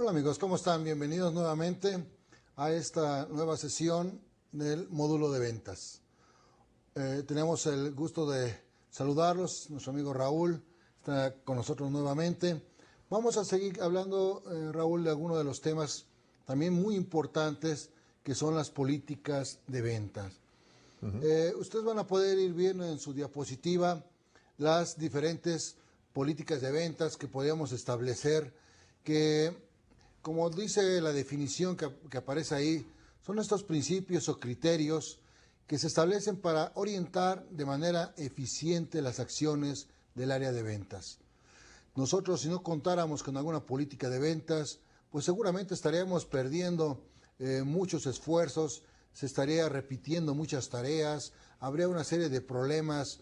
Hola amigos, ¿cómo están? Bienvenidos nuevamente a esta nueva sesión del módulo de ventas. Tenemos el gusto de saludarlos, nuestro amigo Raúl está con nosotros nuevamente. Vamos a seguir hablando, Raúl, de algunos de los temas también muy importantes que son las políticas de ventas. Ustedes van a poder ir viendo en su diapositiva las diferentes políticas de ventas que podríamos establecer, que, como dice la definición que aparece ahí, son estos principios o criterios que se establecen para orientar de manera eficiente las acciones del área de ventas. Nosotros, si no contáramos con alguna política de ventas, pues seguramente estaríamos perdiendo muchos esfuerzos, se estaría repitiendo muchas tareas, habría una serie de problemas,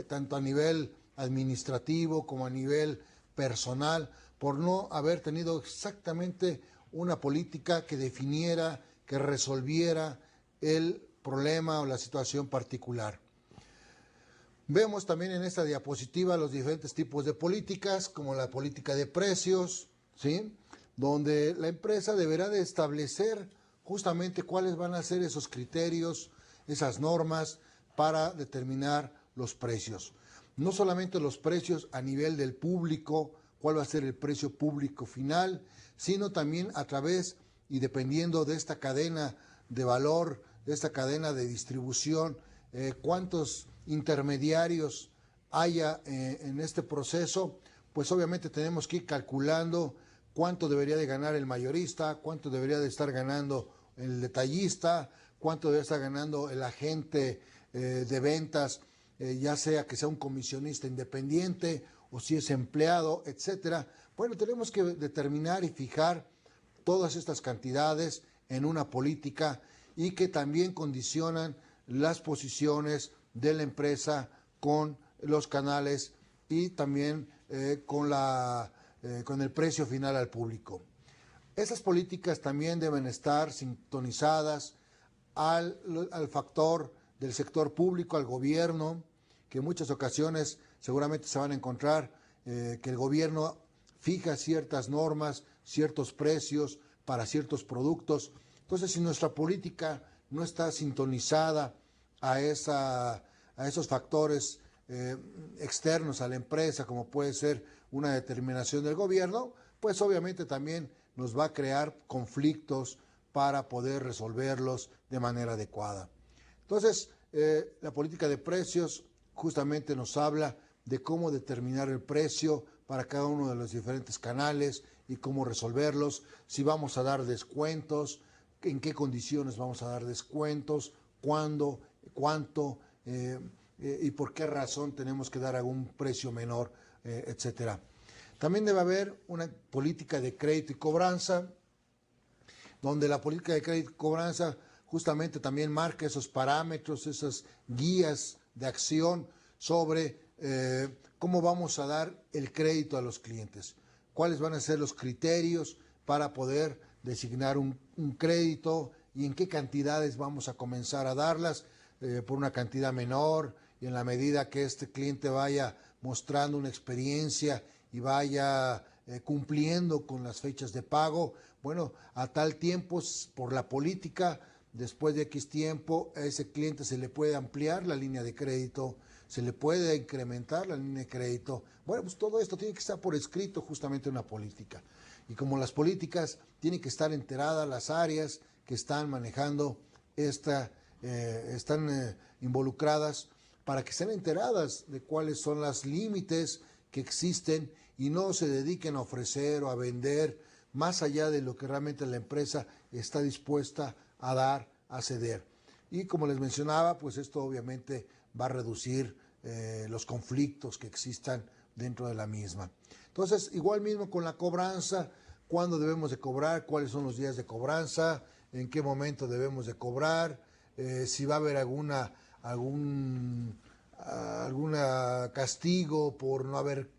tanto a nivel administrativo como a nivel personal, por no haber tenido exactamente una política que definiera, que resolviera el problema o la situación particular. Vemos también en esta diapositiva los diferentes tipos de políticas, como la política de precios, ¿sí?, donde la empresa deberá de establecer justamente cuáles van a ser esos criterios, esas normas para determinar los precios. No solamente los precios a nivel del público, cuál va a ser el precio público final, sino también a través y dependiendo de esta cadena de valor, de esta cadena de distribución, cuántos intermediarios haya en este proceso, pues obviamente tenemos que ir calculando cuánto debería de ganar el mayorista, cuánto debería de estar ganando el detallista, cuánto debe estar ganando el agente de ventas, ya sea que sea un comisionista independiente o si es empleado, etcétera. Bueno, tenemos que determinar y fijar todas estas cantidades en una política y que también condicionan las posiciones de la empresa con los canales y también con el precio final al público. Esas políticas también deben estar sintonizadas al factor del sector público, al gobierno, que en muchas ocasiones seguramente se van a encontrar que el gobierno fija ciertas normas, ciertos precios para ciertos productos. Entonces, si nuestra política no está sintonizada a esos factores externos a la empresa, como puede ser una determinación del gobierno, pues obviamente también nos va a crear conflictos para poder resolverlos de manera adecuada. Entonces, la política de precios justamente nos habla de cómo determinar el precio para cada uno de los diferentes canales y cómo resolverlos, si vamos a dar descuentos, en qué condiciones vamos a dar descuentos, cuándo, cuánto y por qué razón tenemos que dar algún precio menor, etcétera. También debe haber una política de crédito y cobranza, donde la política de crédito y cobranza justamente también marca esos parámetros, esas guías de acción sobre cómo vamos a dar el crédito a los clientes, cuáles van a ser los criterios para poder designar un crédito y en qué cantidades vamos a comenzar a darlas, por una cantidad menor, y en la medida que este cliente vaya mostrando una experiencia y vaya cumpliendo con las fechas de pago, bueno, a tal tiempo, por la política, después de X tiempo, a ese cliente se le puede ampliar la línea de crédito, se le puede incrementar la línea de crédito. Bueno, pues todo esto tiene que estar por escrito justamente en una política. Y como las políticas, tienen que estar enteradas las áreas que están manejando están involucradas, para que estén enteradas de cuáles son los límites que existen y no se dediquen a ofrecer o a vender más allá de lo que realmente la empresa está dispuesta a dar, a ceder. Y como les mencionaba, pues esto obviamente va a reducir los conflictos que existan dentro de la misma. Entonces, igual mismo con la cobranza, cuándo debemos de cobrar, cuáles son los días de cobranza, en qué momento debemos de cobrar, si va a haber algún castigo por no haber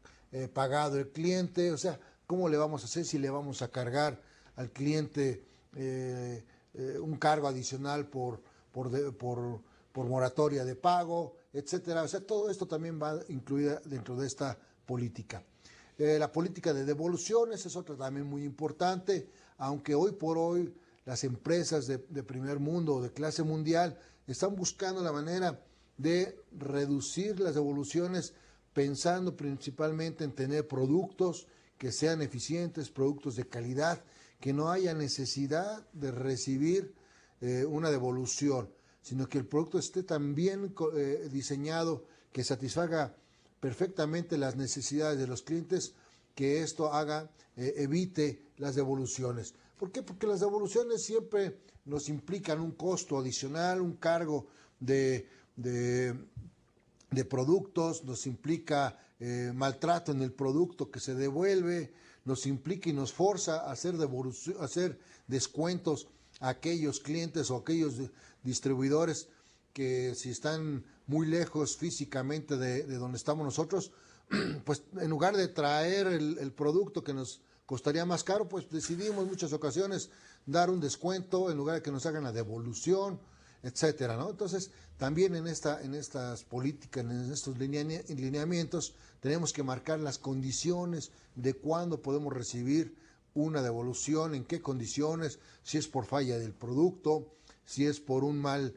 pagado el cliente, o sea, cómo le vamos a hacer, si le vamos a cargar al cliente un cargo adicional por moratoria de pago, etcétera. O sea, todo esto también va incluida dentro de esta política. La política de devoluciones es otra también muy importante, aunque hoy por hoy las empresas de primer mundo o de clase mundial están buscando la manera de reducir las devoluciones, pensando principalmente en tener productos que sean eficientes, productos de calidad, que no haya necesidad de recibir una devolución, sino que el producto esté tan bien diseñado que satisfaga perfectamente las necesidades de los clientes, que esto evite las devoluciones. ¿Por qué? Porque las devoluciones siempre nos implican un costo adicional, un cargo de productos, nos implica maltrato en el producto que se devuelve, nos implica y nos forza a hacer descuentos a aquellos clientes o aquellos distribuidores que, si están muy lejos físicamente de donde estamos nosotros, pues en lugar de traer el producto que nos costaría más caro, pues decidimos en muchas ocasiones dar un descuento en lugar de que nos hagan la devolución, etcétera, ¿no? Entonces, también en estas políticas, en estos lineamientos, tenemos que marcar las condiciones de cuándo podemos recibir una devolución, en qué condiciones, si es por falla del producto, si es por un mal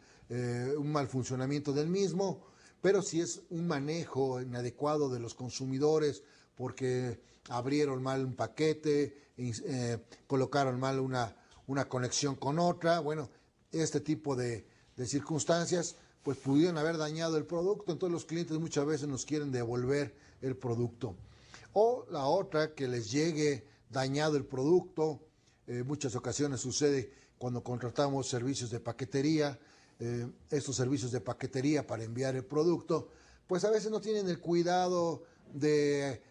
funcionamiento del mismo, pero si es un manejo inadecuado de los consumidores porque abrieron mal un paquete, colocaron mal una conexión con otra, bueno, este tipo de circunstancias pues pudieron haber dañado el producto, entonces los clientes muchas veces nos quieren devolver el producto. O la otra, que les llegue dañado el producto. Muchas ocasiones sucede cuando contratamos servicios de paquetería. Estos servicios de paquetería para enviar el producto, pues a veces no tienen el cuidado de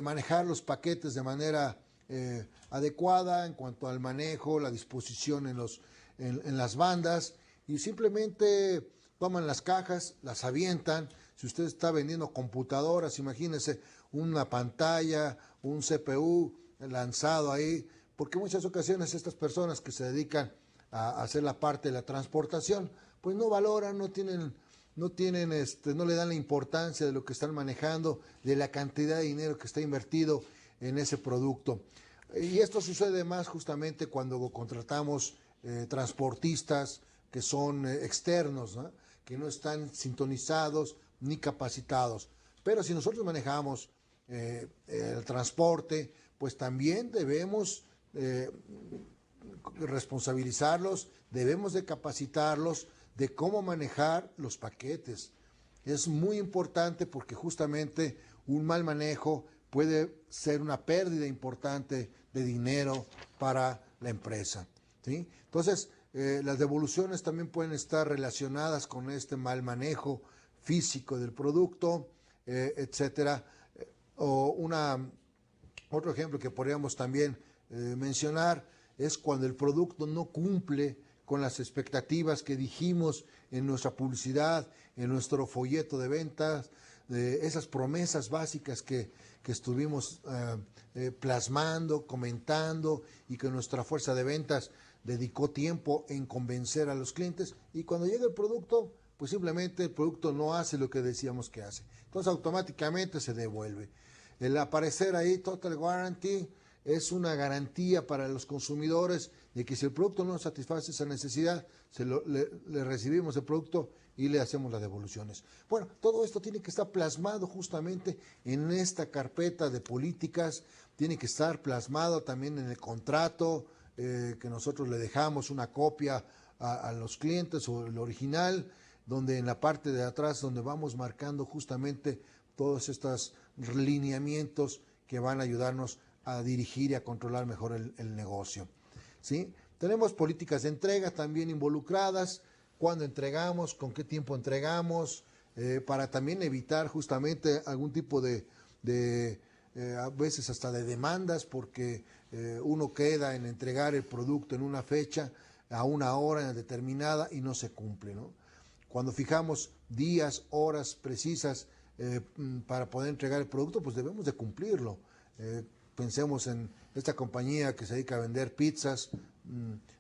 manejar los paquetes de manera adecuada en cuanto al manejo, la disposición en las bandas, y simplemente toman las cajas, las avientan. Si usted está vendiendo computadoras, imagínese una pantalla, un CPU lanzado ahí, porque muchas ocasiones estas personas que se dedican a hacer la parte de la transportación, pues no valoran, no le dan la importancia de lo que están manejando, de la cantidad de dinero que está invertido en ese producto. Y esto sucede más justamente cuando contratamos transportistas que son externos, ¿no? Que no están sintonizados ni capacitados. Pero si nosotros manejamos el transporte, pues también debemos responsabilizarlos, debemos de capacitarlos de cómo manejar los paquetes. Es muy importante porque justamente un mal manejo puede ser una pérdida importante de dinero para la empresa, ¿sí? Entonces, las devoluciones también pueden estar relacionadas con este mal manejo físico del producto, etcétera. Otro ejemplo que podríamos también mencionar es cuando el producto no cumple con las expectativas que dijimos en nuestra publicidad, en nuestro folleto de ventas, esas promesas básicas que estuvimos plasmando, comentando, y que nuestra fuerza de ventas dedicó tiempo en convencer a los clientes, y cuando llega el producto, pues simplemente el producto no hace lo que decíamos que hace. Entonces automáticamente se devuelve. El aparecer ahí Total Warranty es una garantía para los consumidores de que si el producto no satisface esa necesidad, le recibimos el producto y le hacemos las devoluciones. Bueno, todo esto tiene que estar plasmado justamente en esta carpeta de políticas, tiene que estar plasmado también en el contrato que nosotros le dejamos una copia a los clientes, o el original, donde en la parte de atrás, donde vamos marcando justamente todos estos lineamientos que van a ayudarnos a dirigir y a controlar mejor el negocio, ¿sí? Tenemos políticas de entrega también involucradas, cuándo entregamos, con qué tiempo entregamos, para también evitar justamente algún tipo a veces hasta de demandas, porque uno queda en entregar el producto en una fecha, a una hora determinada, y no se cumple, ¿no? Cuando fijamos días, horas precisas para poder entregar el producto, pues debemos de cumplirlo. Pensemos en esta compañía que se dedica a vender pizzas,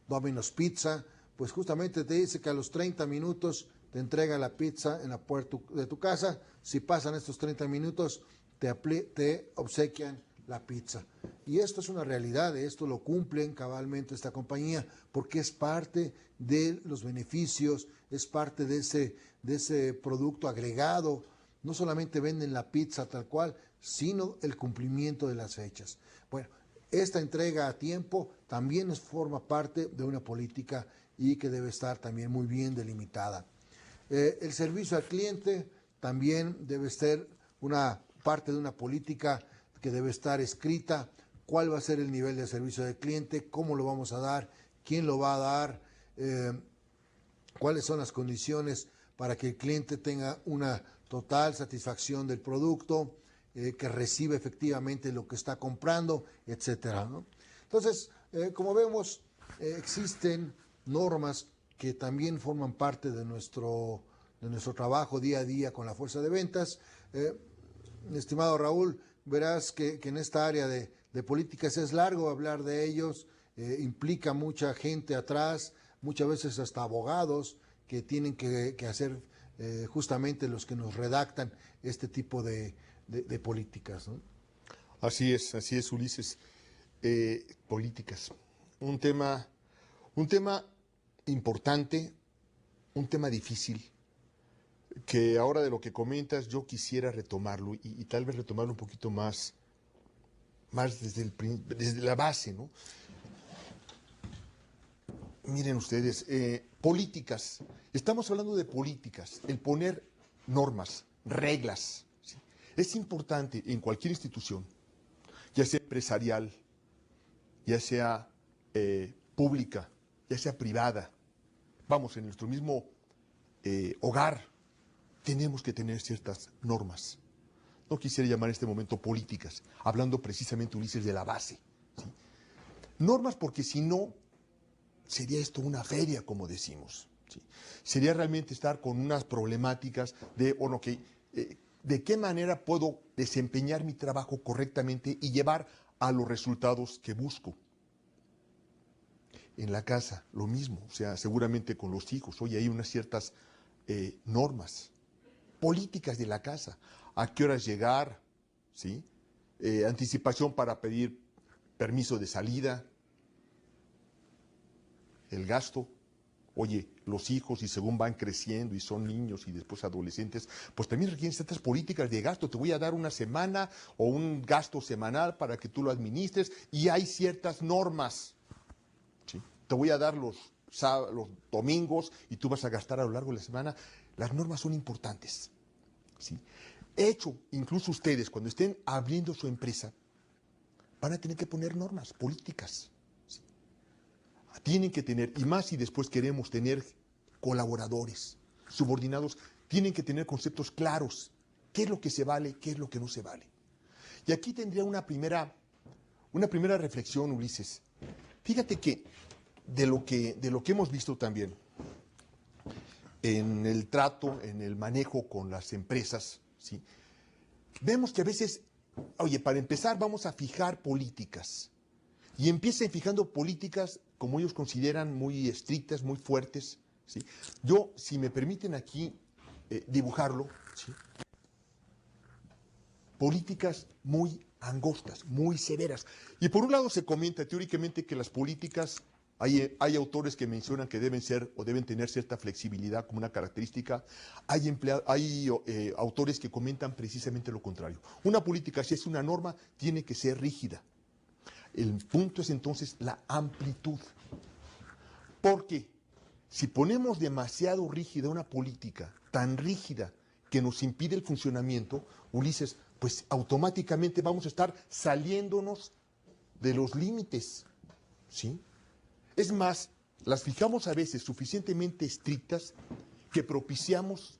Domino's Pizza, pues justamente te dice que a los 30 minutos te entrega la pizza en la puerta de tu casa. Si pasan estos 30 minutos, te obsequian la pizza. Y esto es una realidad, esto lo cumplen cabalmente esta compañía, porque es parte de los beneficios, es parte de ese producto agregado. No solamente venden la pizza tal cual, sino el cumplimiento de las fechas. Bueno, esta entrega a tiempo también forma parte de una política y que debe estar también muy bien delimitada. El servicio al cliente también debe ser una parte de una política que debe estar escrita, cuál va a ser el nivel de servicio del cliente, cómo lo vamos a dar, quién lo va a dar, cuáles son las condiciones para que el cliente tenga una total satisfacción del producto, que reciba efectivamente lo que está comprando, etcétera, ¿no? Entonces, como vemos, existen normas que también forman parte de nuestro trabajo día a día con la fuerza de ventas. Estimado Raúl, verás que en esta área de políticas es largo hablar de ellos, implica mucha gente atrás, muchas veces hasta abogados que tienen que hacer justamente los que nos redactan este tipo de políticas, ¿no? Así es, Ulises. Políticas. Un tema importante, un tema difícil, que ahora de lo que comentas yo quisiera retomarlo y tal vez retomarlo un poquito más desde la base, ¿no? Miren ustedes, políticas. Estamos hablando de políticas, el poner normas, reglas, ¿sí? Es importante en cualquier institución, ya sea empresarial, ya sea pública, ya sea privada. Vamos, en nuestro mismo hogar tenemos que tener ciertas normas. No quisiera llamar en este momento políticas, hablando precisamente, Ulises, de la base, ¿sí? Normas porque si no, sería esto una feria, como decimos, ¿sí? Sería realmente estar con unas problemáticas de, bueno, de qué manera puedo desempeñar mi trabajo correctamente y llevar a los resultados que busco. En la casa, lo mismo, o sea, seguramente con los hijos, oye, hay unas ciertas normas, políticas de la casa, a qué horas llegar, ¿sí? Anticipación para pedir permiso de salida, el gasto. Oye, los hijos, y según van creciendo y son niños y después adolescentes, pues también requieren ciertas políticas de gasto. Te voy a dar una semana o un gasto semanal para que tú lo administres y hay ciertas normas, ¿sí? Te voy a dar los domingos y tú vas a gastar a lo largo de la semana. Las normas son importantes, ¿sí? Hecho, incluso ustedes, cuando estén abriendo su empresa, van a tener que poner normas, políticas, ¿sí? Tienen que tener, y más si después queremos tener colaboradores, subordinados, tienen que tener conceptos claros. ¿Qué es lo que se vale? ¿Qué es lo que no se vale? Y aquí tendría una primera reflexión, Ulises. Fíjate que de lo que hemos visto también en el trato, en el manejo con las empresas, ¿sí? Vemos que a veces, oye, para empezar vamos a fijar políticas. Y empiecen fijando políticas, como ellos consideran, muy estrictas, muy fuertes, ¿sí? Yo, si me permiten aquí dibujarlo, ¿sí? Políticas muy angostas, muy severas. Y por un lado se comenta teóricamente que las políticas, hay autores que mencionan que deben ser o deben tener cierta flexibilidad como una característica. Hay autores que comentan precisamente lo contrario. Una política, si es una norma, tiene que ser rígida. El punto es entonces la amplitud. Porque si ponemos demasiado rígida una política, tan rígida que nos impide el funcionamiento, Ulises, pues automáticamente vamos a estar saliéndonos de los límites, ¿sí? Es más, las fijamos a veces suficientemente estrictas que propiciamos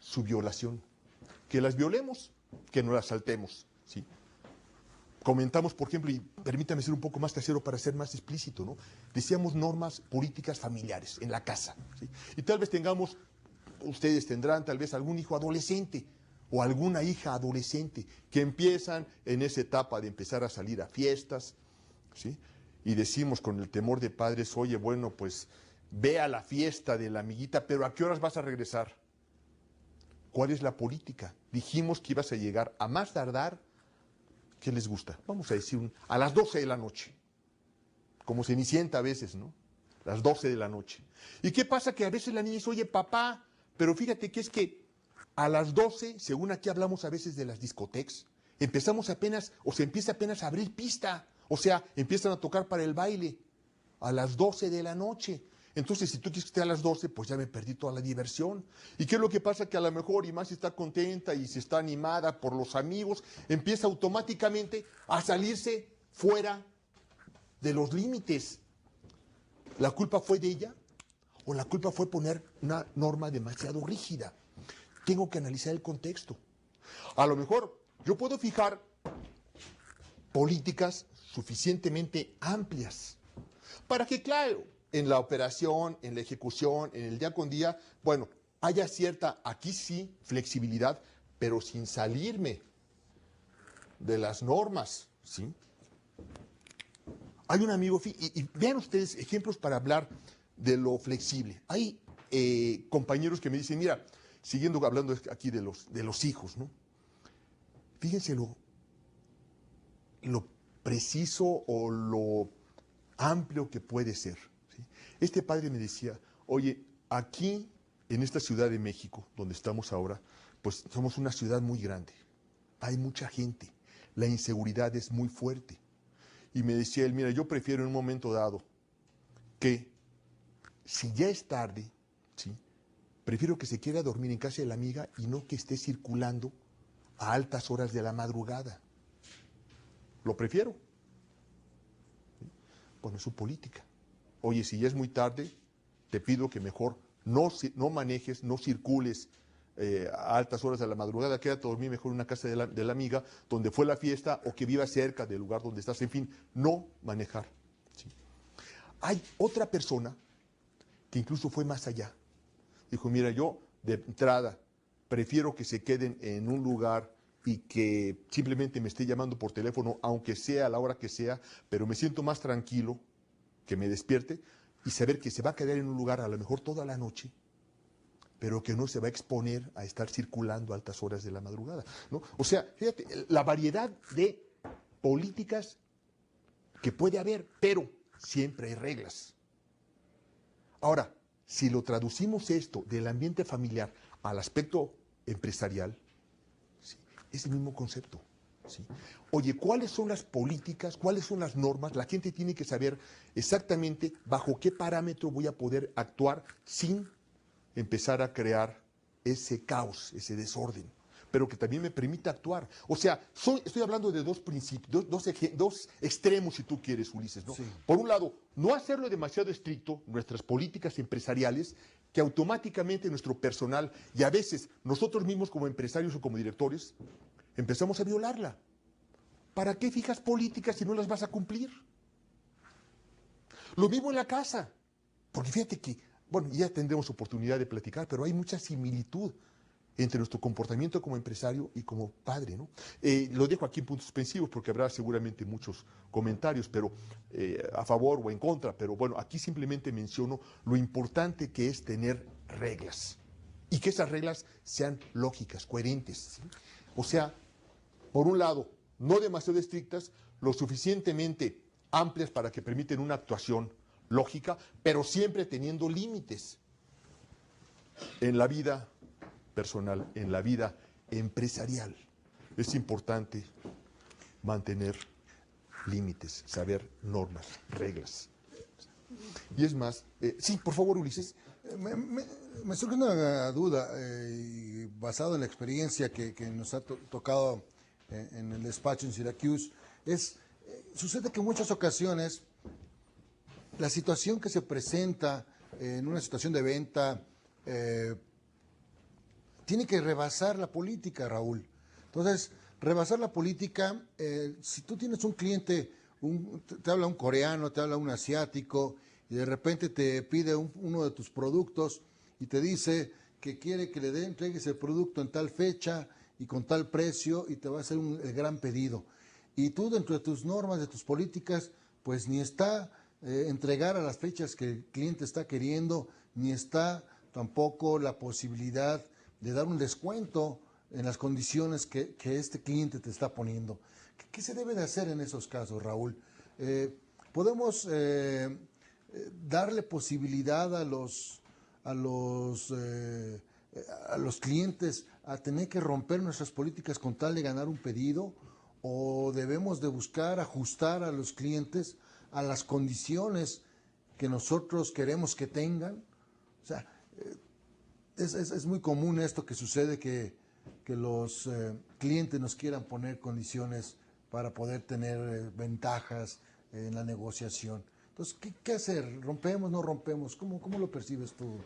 su violación. Que las violemos, que no las saltemos, ¿sí? Comentamos, por ejemplo, y permítame ser un poco más casero para ser más explícito, ¿no? Decíamos normas políticas familiares en la casa, ¿sí? Y tal vez ustedes tendrán tal vez algún hijo adolescente o alguna hija adolescente que empiezan en esa etapa de empezar a salir a fiestas, ¿sí? Y decimos con el temor de padres, oye, bueno, pues ve a la fiesta de la amiguita, pero ¿a qué horas vas a regresar? ¿Cuál es la política? Dijimos que ibas a llegar a más tardar, ¿qué les gusta? Vamos a decir, a las 12 de la noche. Como Cenicienta a veces, ¿no? Las 12 de la noche. ¿Y qué pasa? Que a veces la niña dice, oye, papá, pero fíjate que es que a las 12, según aquí hablamos a veces de las discotecas, empezamos apenas, o se empieza apenas a abrir pista. O sea, empiezan a tocar para el baile a las 12 de la noche. Entonces, si tú quieres que esté a las 12, pues ya me perdí toda la diversión. ¿Y qué es lo que pasa? Que a lo mejor, y más si está contenta y si está animada por los amigos, empieza automáticamente a salirse fuera de los límites. ¿La culpa fue de ella? ¿O la culpa fue poner una norma demasiado rígida? Tengo que analizar el contexto. A lo mejor yo puedo fijar políticas suficientemente amplias para que, claro, en la operación, en la ejecución, en el día con día, bueno, haya cierta, aquí sí, flexibilidad, pero sin salirme de las normas, ¿sí? Hay un amigo, y vean ustedes ejemplos para hablar de lo flexible. Hay compañeros que me dicen, mira, siguiendo hablando aquí de los hijos, ¿no? Fíjense lo preciso o lo amplio que puede ser, ¿sí? Este padre me decía, oye, aquí en esta Ciudad de México, donde estamos ahora, pues somos una ciudad muy grande, hay mucha gente, la inseguridad es muy fuerte. Y me decía él, mira, yo prefiero en un momento dado que si ya es tarde, ¿sí? Prefiero que se quede a dormir en casa de la amiga y no que esté circulando a altas horas de la madrugada. Lo prefiero. Bueno, es su política. Oye, si ya es muy tarde, te pido que mejor no manejes, no circules a altas horas de la madrugada, quédate a dormir mejor en una casa de la amiga donde fue la fiesta o que viva cerca del lugar donde estás, en fin, no manejar. ¿Sí? Hay otra persona que incluso fue más allá. Dijo, mira, yo de entrada prefiero que se queden en un lugar y que simplemente me esté llamando por teléfono, aunque sea a la hora que sea, pero me siento más tranquilo que me despierte y saber que se va a quedar en un lugar a lo mejor toda la noche, pero que no se va a exponer a estar circulando a altas horas de la madrugada, ¿no? O sea, fíjate, la variedad de políticas que puede haber, pero siempre hay reglas. Ahora, si lo traducimos esto del ambiente familiar al aspecto empresarial, ¿sí? Es el mismo concepto, ¿sí? Oye, ¿cuáles son las políticas, cuáles son las normas? La gente tiene que saber exactamente bajo qué parámetro voy a poder actuar sin empezar a crear ese caos, ese desorden, pero que también me permita actuar. O sea, estoy hablando de dos principios, dos extremos, si tú quieres, Ulises, ¿no? Sí. Por un lado, no hacerlo demasiado estricto, nuestras políticas empresariales, que automáticamente nuestro personal, y a veces nosotros mismos como empresarios o como directores, empezamos a violarla. ¿Para qué fijas políticas si no las vas a cumplir? Lo mismo en la casa, porque fíjate que, bueno, ya tendremos oportunidad de platicar, pero hay mucha similitud entre nuestro comportamiento como empresario y como padre, ¿no? Lo dejo aquí en puntos suspensivos porque habrá seguramente muchos comentarios, pero a favor o en contra, pero bueno, aquí simplemente menciono lo importante que es tener reglas y que esas reglas sean lógicas, coherentes, ¿sí? O sea, por un lado, no demasiado estrictas, lo suficientemente amplias para que permiten una actuación lógica, pero siempre teniendo límites en la vida personal, en la vida empresarial. Es importante mantener límites, saber normas, reglas. Y es más, sí, por favor, Ulises. Me surge una duda, basado en la experiencia que nos ha tocado en el despacho en Syracuse. Sucede que en muchas ocasiones la situación que se presenta en una situación de venta tiene que rebasar la política, Raúl. Entonces, rebasar la política, si tú tienes un cliente, te habla un coreano, te habla un asiático, y de repente te pide uno de tus productos y te dice que quiere que le entregues el producto en tal fecha y con tal precio y te va a hacer el gran pedido. Y tú dentro de tus normas, de tus políticas, pues ni está entregar a las fechas que el cliente está queriendo, ni está tampoco la posibilidad de dar un descuento en las condiciones que este cliente te está poniendo. ¿Qué se debe de hacer en esos casos, Raúl? ¿Podemos darle posibilidad a los clientes a tener que romper nuestras políticas con tal de ganar un pedido? ¿O debemos de buscar ajustar a los clientes a las condiciones que nosotros queremos que tengan? O sea, es muy común esto que sucede, que los clientes nos quieran poner condiciones para poder tener ventajas en la negociación. Entonces, ¿qué hacer? ¿Rompemos, no rompemos? ¿Cómo lo percibes tú?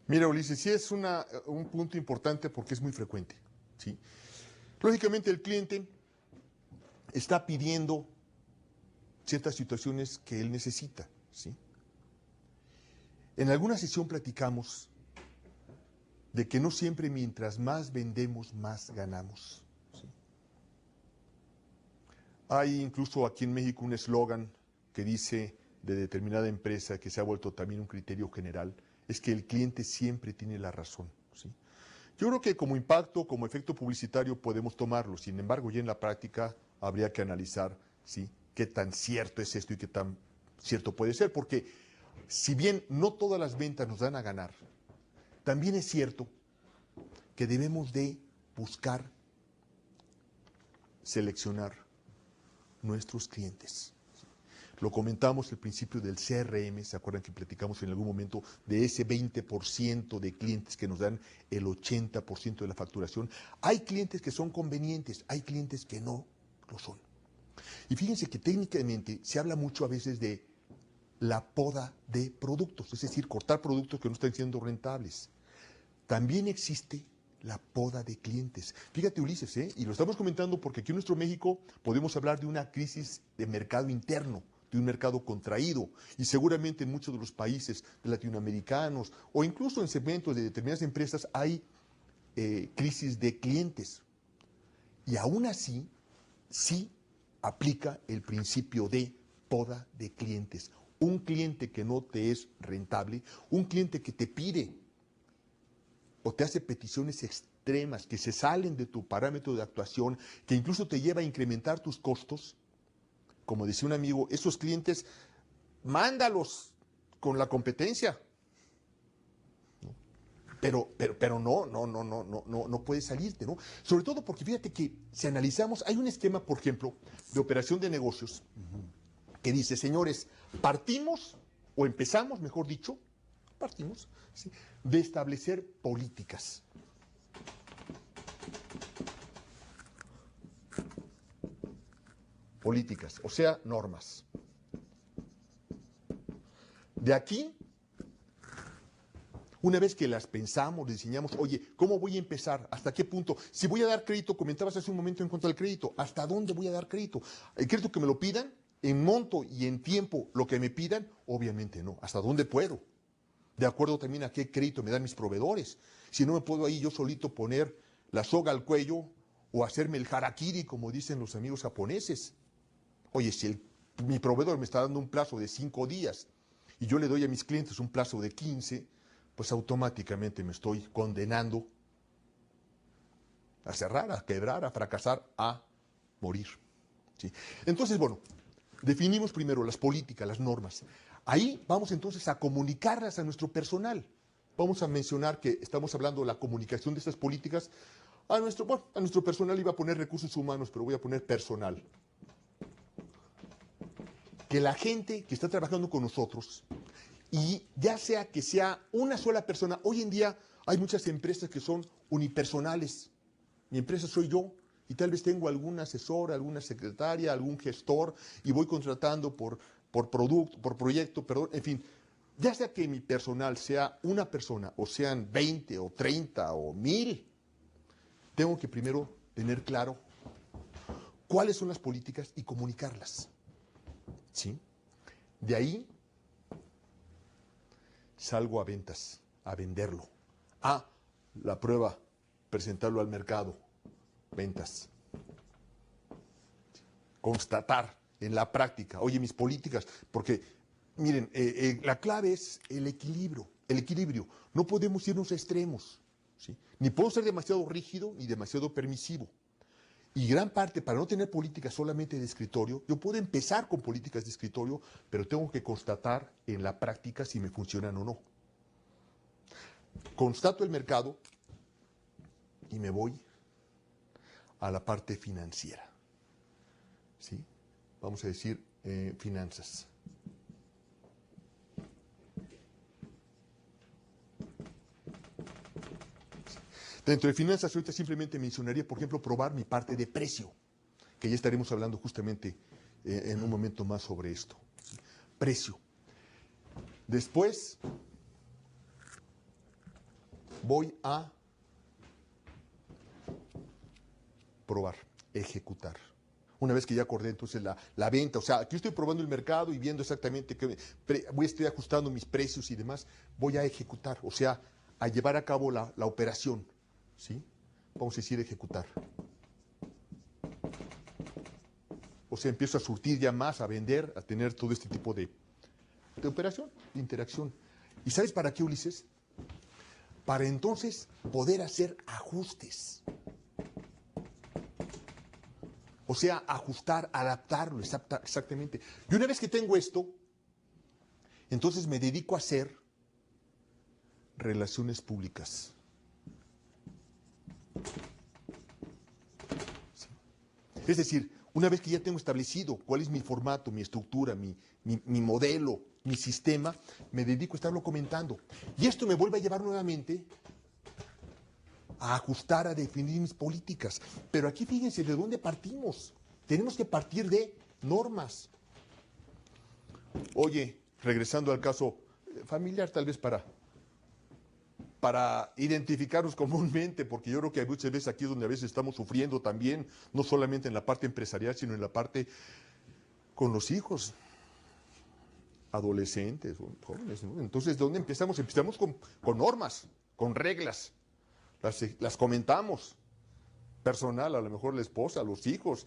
Mira, Ulises, sí es un punto importante porque es muy frecuente, ¿sí? Lógicamente el cliente está pidiendo ciertas situaciones que él necesita, ¿sí? En alguna sesión platicamos de que no siempre mientras más vendemos, más ganamos, ¿sí? Hay incluso aquí en México un eslogan que dice de determinada empresa, que se ha vuelto también un criterio general, es que el cliente siempre tiene la razón, ¿sí? Yo creo que como impacto, como efecto publicitario podemos tomarlo, sin embargo ya en la práctica habría que analizar, ¿sí?, qué tan cierto es esto y qué tan cierto puede ser, porque si bien no todas las ventas nos dan a ganar, también es cierto que debemos de buscar seleccionar nuestros clientes. Lo comentamos al principio del CRM, ¿se acuerdan que platicamos en algún momento de ese 20% de clientes que nos dan el 80% de la facturación? Hay clientes que son convenientes, hay clientes que no lo son. Y fíjense que técnicamente se habla mucho a veces de la poda de productos, es decir, cortar productos que no están siendo rentables. También existe la poda de clientes. Fíjate, Ulises, y lo estamos comentando porque aquí en nuestro México podemos hablar de una crisis de mercado interno, de un mercado contraído, y seguramente en muchos de los países latinoamericanos o incluso en segmentos de determinadas empresas hay crisis de clientes. Y aún así, sí aplica el principio de poda de clientes. Un cliente que no te es rentable, un cliente que te pide o te hace peticiones extremas que se salen de tu parámetro de actuación, que incluso te lleva a incrementar tus costos, como decía un amigo, esos clientes, mándalos con la competencia. Pero no puedes salirte, ¿no? Sobre todo porque fíjate que si analizamos, hay un esquema, por ejemplo, de operación de negocios, que dice, señores, partimos, o empezamos, mejor dicho, partimos, ¿sí?, de establecer políticas. Políticas, o sea, normas. De aquí, una vez que las pensamos, diseñamos, oye, ¿cómo voy a empezar? ¿Hasta qué punto? Si voy a dar crédito, comentabas hace un momento en cuanto al crédito, ¿hasta dónde voy a dar crédito? ¿El crédito que me lo pidan? ¿En monto y en tiempo lo que me pidan? Obviamente no. ¿Hasta dónde puedo? De acuerdo también a qué crédito me dan mis proveedores. Si no me puedo ahí yo solito poner la soga al cuello o hacerme el harakiri, como dicen los amigos japoneses. Oye, si mi proveedor me está dando un plazo de 5 días y yo le doy a mis clientes un plazo de 15, pues automáticamente me estoy condenando a cerrar, a quebrar, a fracasar, a morir, ¿sí? Entonces, bueno, definimos primero las políticas, las normas. Ahí vamos entonces a comunicarlas a nuestro personal. Vamos a mencionar que estamos hablando de la comunicación de estas políticas a nuestro personal. Iba a poner recursos humanos, pero voy a poner personal. Que la gente que está trabajando con nosotros, y ya sea que sea una sola persona, hoy en día hay muchas empresas que son unipersonales. Mi empresa soy yo, y tal vez tengo algún asesor, alguna secretaria, algún gestor, y voy contratando por producto, por proyecto, perdón, en fin. Ya sea que mi personal sea una persona, o sean 20, o 30, o 1000, tengo que primero tener claro cuáles son las políticas y comunicarlas, ¿sí? De ahí salgo a ventas, a venderlo. La prueba, presentarlo al mercado, ventas. Constatar en la práctica, oye, mis políticas, porque miren, la clave es el equilibrio. No podemos irnos a extremos. ¿sí? Ni puedo ser demasiado rígido ni demasiado permisivo. Y gran parte, para no tener políticas solamente de escritorio, yo puedo empezar con políticas de escritorio, pero tengo que constatar en la práctica si me funcionan o no. Constato el mercado y me voy a la parte financiera. ¿Sí? Vamos a decir finanzas. Dentro de finanzas, ahorita simplemente mencionaría, por ejemplo, probar mi parte de precio, que ya estaremos hablando justamente en un momento más sobre esto. Precio. Después voy a probar, ejecutar. Una vez que ya acordé entonces la venta, o sea, aquí estoy probando el mercado y viendo exactamente estoy ajustando mis precios y demás, voy a ejecutar, o sea, a llevar a cabo la operación. ¿Sí? Vamos a decir ejecutar. O sea, empiezo a surtir ya más, a vender, a tener todo este tipo de operación, de interacción. ¿Y sabes para qué, Ulises? Para entonces poder hacer ajustes. O sea, ajustar, adaptarlo, exactamente. Y una vez que tengo esto, entonces me dedico a hacer relaciones públicas. Es decir, una vez que ya tengo establecido cuál es mi formato, mi estructura, mi modelo, mi sistema, me dedico a estarlo comentando. Y esto me vuelve a llevar nuevamente a ajustar, a definir mis políticas. Pero aquí fíjense de dónde partimos. Tenemos que partir de normas. Oye, regresando al caso familiar, tal vez para identificarnos comúnmente, porque yo creo que muchas veces aquí es donde a veces estamos sufriendo también, no solamente en la parte empresarial, sino en la parte con los hijos, adolescentes, jóvenes, ¿no? Entonces, ¿dónde empezamos? Empezamos con normas, con reglas, las comentamos, personal, a lo mejor la esposa, los hijos,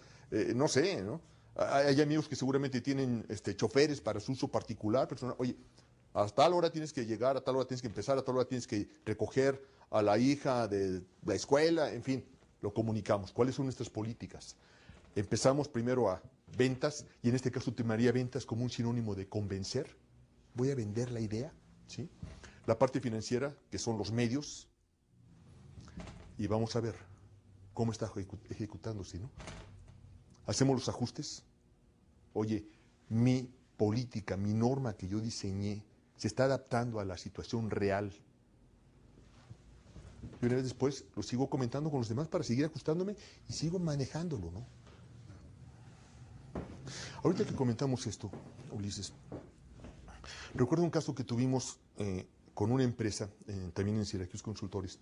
no sé, ¿no? Hay amigos que seguramente tienen choferes para su uso particular, personal, oye, a tal hora tienes que llegar, a tal hora tienes que empezar, a tal hora tienes que recoger a la hija de la escuela, en fin, lo comunicamos. ¿Cuáles son nuestras políticas? Empezamos primero a ventas, y en este caso tomaría ventas como un sinónimo de convencer. Voy a vender la idea, ¿sí? La parte financiera, que son los medios, y vamos a ver cómo está ejecutándose, ¿no? Hacemos los ajustes. Oye, mi política, mi norma que yo diseñé, se está adaptando a la situación real. Y una vez después lo sigo comentando con los demás para seguir ajustándome y sigo manejándolo, ¿no? Ahorita que comentamos esto, Ulises, recuerdo un caso que tuvimos con una empresa, también en Syracuse Consultores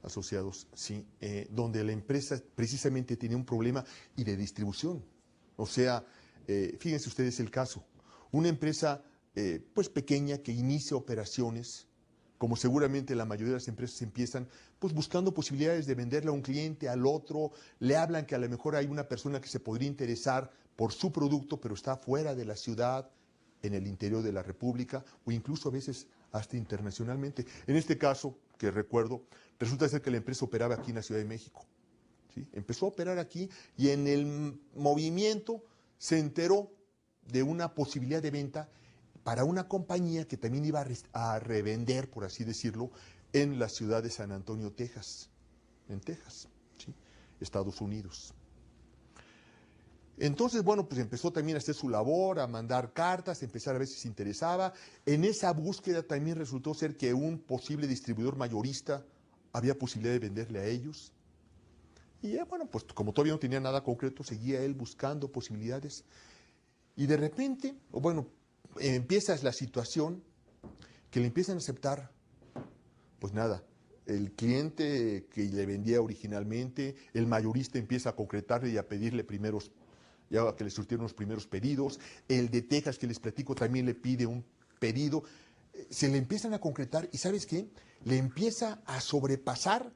Asociados, sí, donde la empresa precisamente tenía un problema y de distribución. O sea, fíjense ustedes el caso, una empresa pues pequeña que inicia operaciones, como seguramente la mayoría de las empresas empiezan, pues buscando posibilidades de venderle a un cliente, al otro, le hablan que a lo mejor hay una persona que se podría interesar por su producto, pero está fuera de la ciudad, en el interior de la República, o incluso a veces hasta internacionalmente. En este caso, que recuerdo, resulta ser que la empresa operaba aquí en la Ciudad de México, ¿sí? Empezó a operar aquí y en el movimiento se enteró de una posibilidad de venta para una compañía que también iba a revender, por así decirlo, en la ciudad de San Antonio, Texas, en Texas, ¿sí? Estados Unidos. Entonces, bueno, pues empezó también a hacer su labor, a mandar cartas, a empezar a ver si se interesaba. En esa búsqueda también resultó ser que un posible distribuidor mayorista había posibilidad de venderle a ellos. Y ya, bueno, pues como todavía no tenía nada concreto, seguía él buscando posibilidades. Y de repente, bueno, empieza la situación que le empiezan a aceptar, pues nada, el cliente que le vendía originalmente, el mayorista empieza a concretarle y a pedirle primeros, ya que le surtieron los primeros pedidos, el de Texas que les platico también le pide un pedido, se le empiezan a concretar y ¿sabes qué? Le empieza a sobrepasar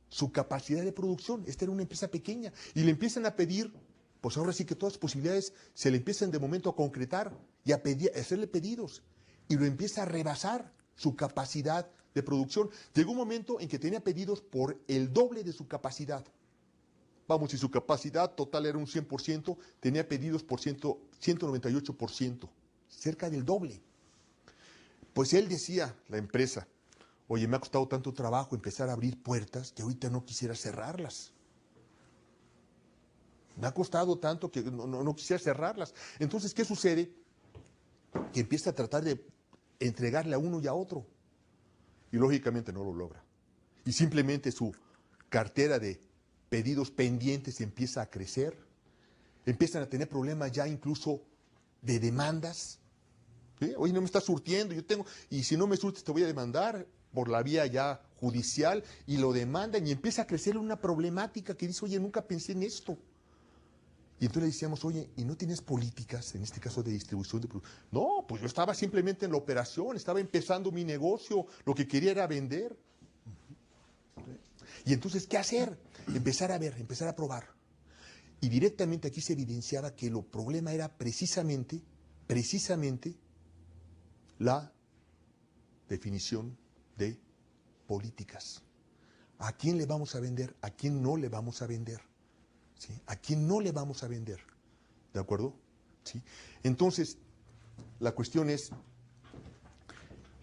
su capacidad de producción. Esta era una empresa pequeña y le empiezan a pedir, pues ahora sí que todas las posibilidades se le empiezan de momento a concretar y a hacerle pedidos y lo empieza a rebasar su capacidad de producción. Llegó un momento en que tenía pedidos por el doble de su capacidad. Vamos, si su capacidad total era un 100%, tenía pedidos por 198%, cerca del doble. Pues él decía, la empresa, oye, me ha costado tanto trabajo empezar a abrir puertas que ahorita no quisiera cerrarlas. Me ha costado tanto que no quisiera cerrarlas. Entonces, ¿qué sucede? Que empieza a tratar de entregarle a uno y a otro. Y lógicamente no lo logra. Y simplemente su cartera de pedidos pendientes empieza a crecer. Empiezan a tener problemas ya incluso de demandas. ¿Sí? Oye, no me está surtiendo, y si no me surtes te voy a demandar por la vía ya judicial, y lo demandan y empieza a crecer una problemática que dice, oye, nunca pensé en esto. Y entonces le decíamos, oye, ¿y no tienes políticas, en este caso de distribución de productos? No, pues yo estaba simplemente en la operación, estaba empezando mi negocio, lo que quería era vender. Y entonces, ¿qué hacer? Empezar a ver, empezar a probar. Y directamente aquí se evidenciaba que el problema era precisamente la definición de políticas. ¿A quién le vamos a vender? ¿A quién no le vamos a vender? ¿Sí? ¿A quién no le vamos a vender? ¿De acuerdo? ¿Sí? Entonces, la cuestión es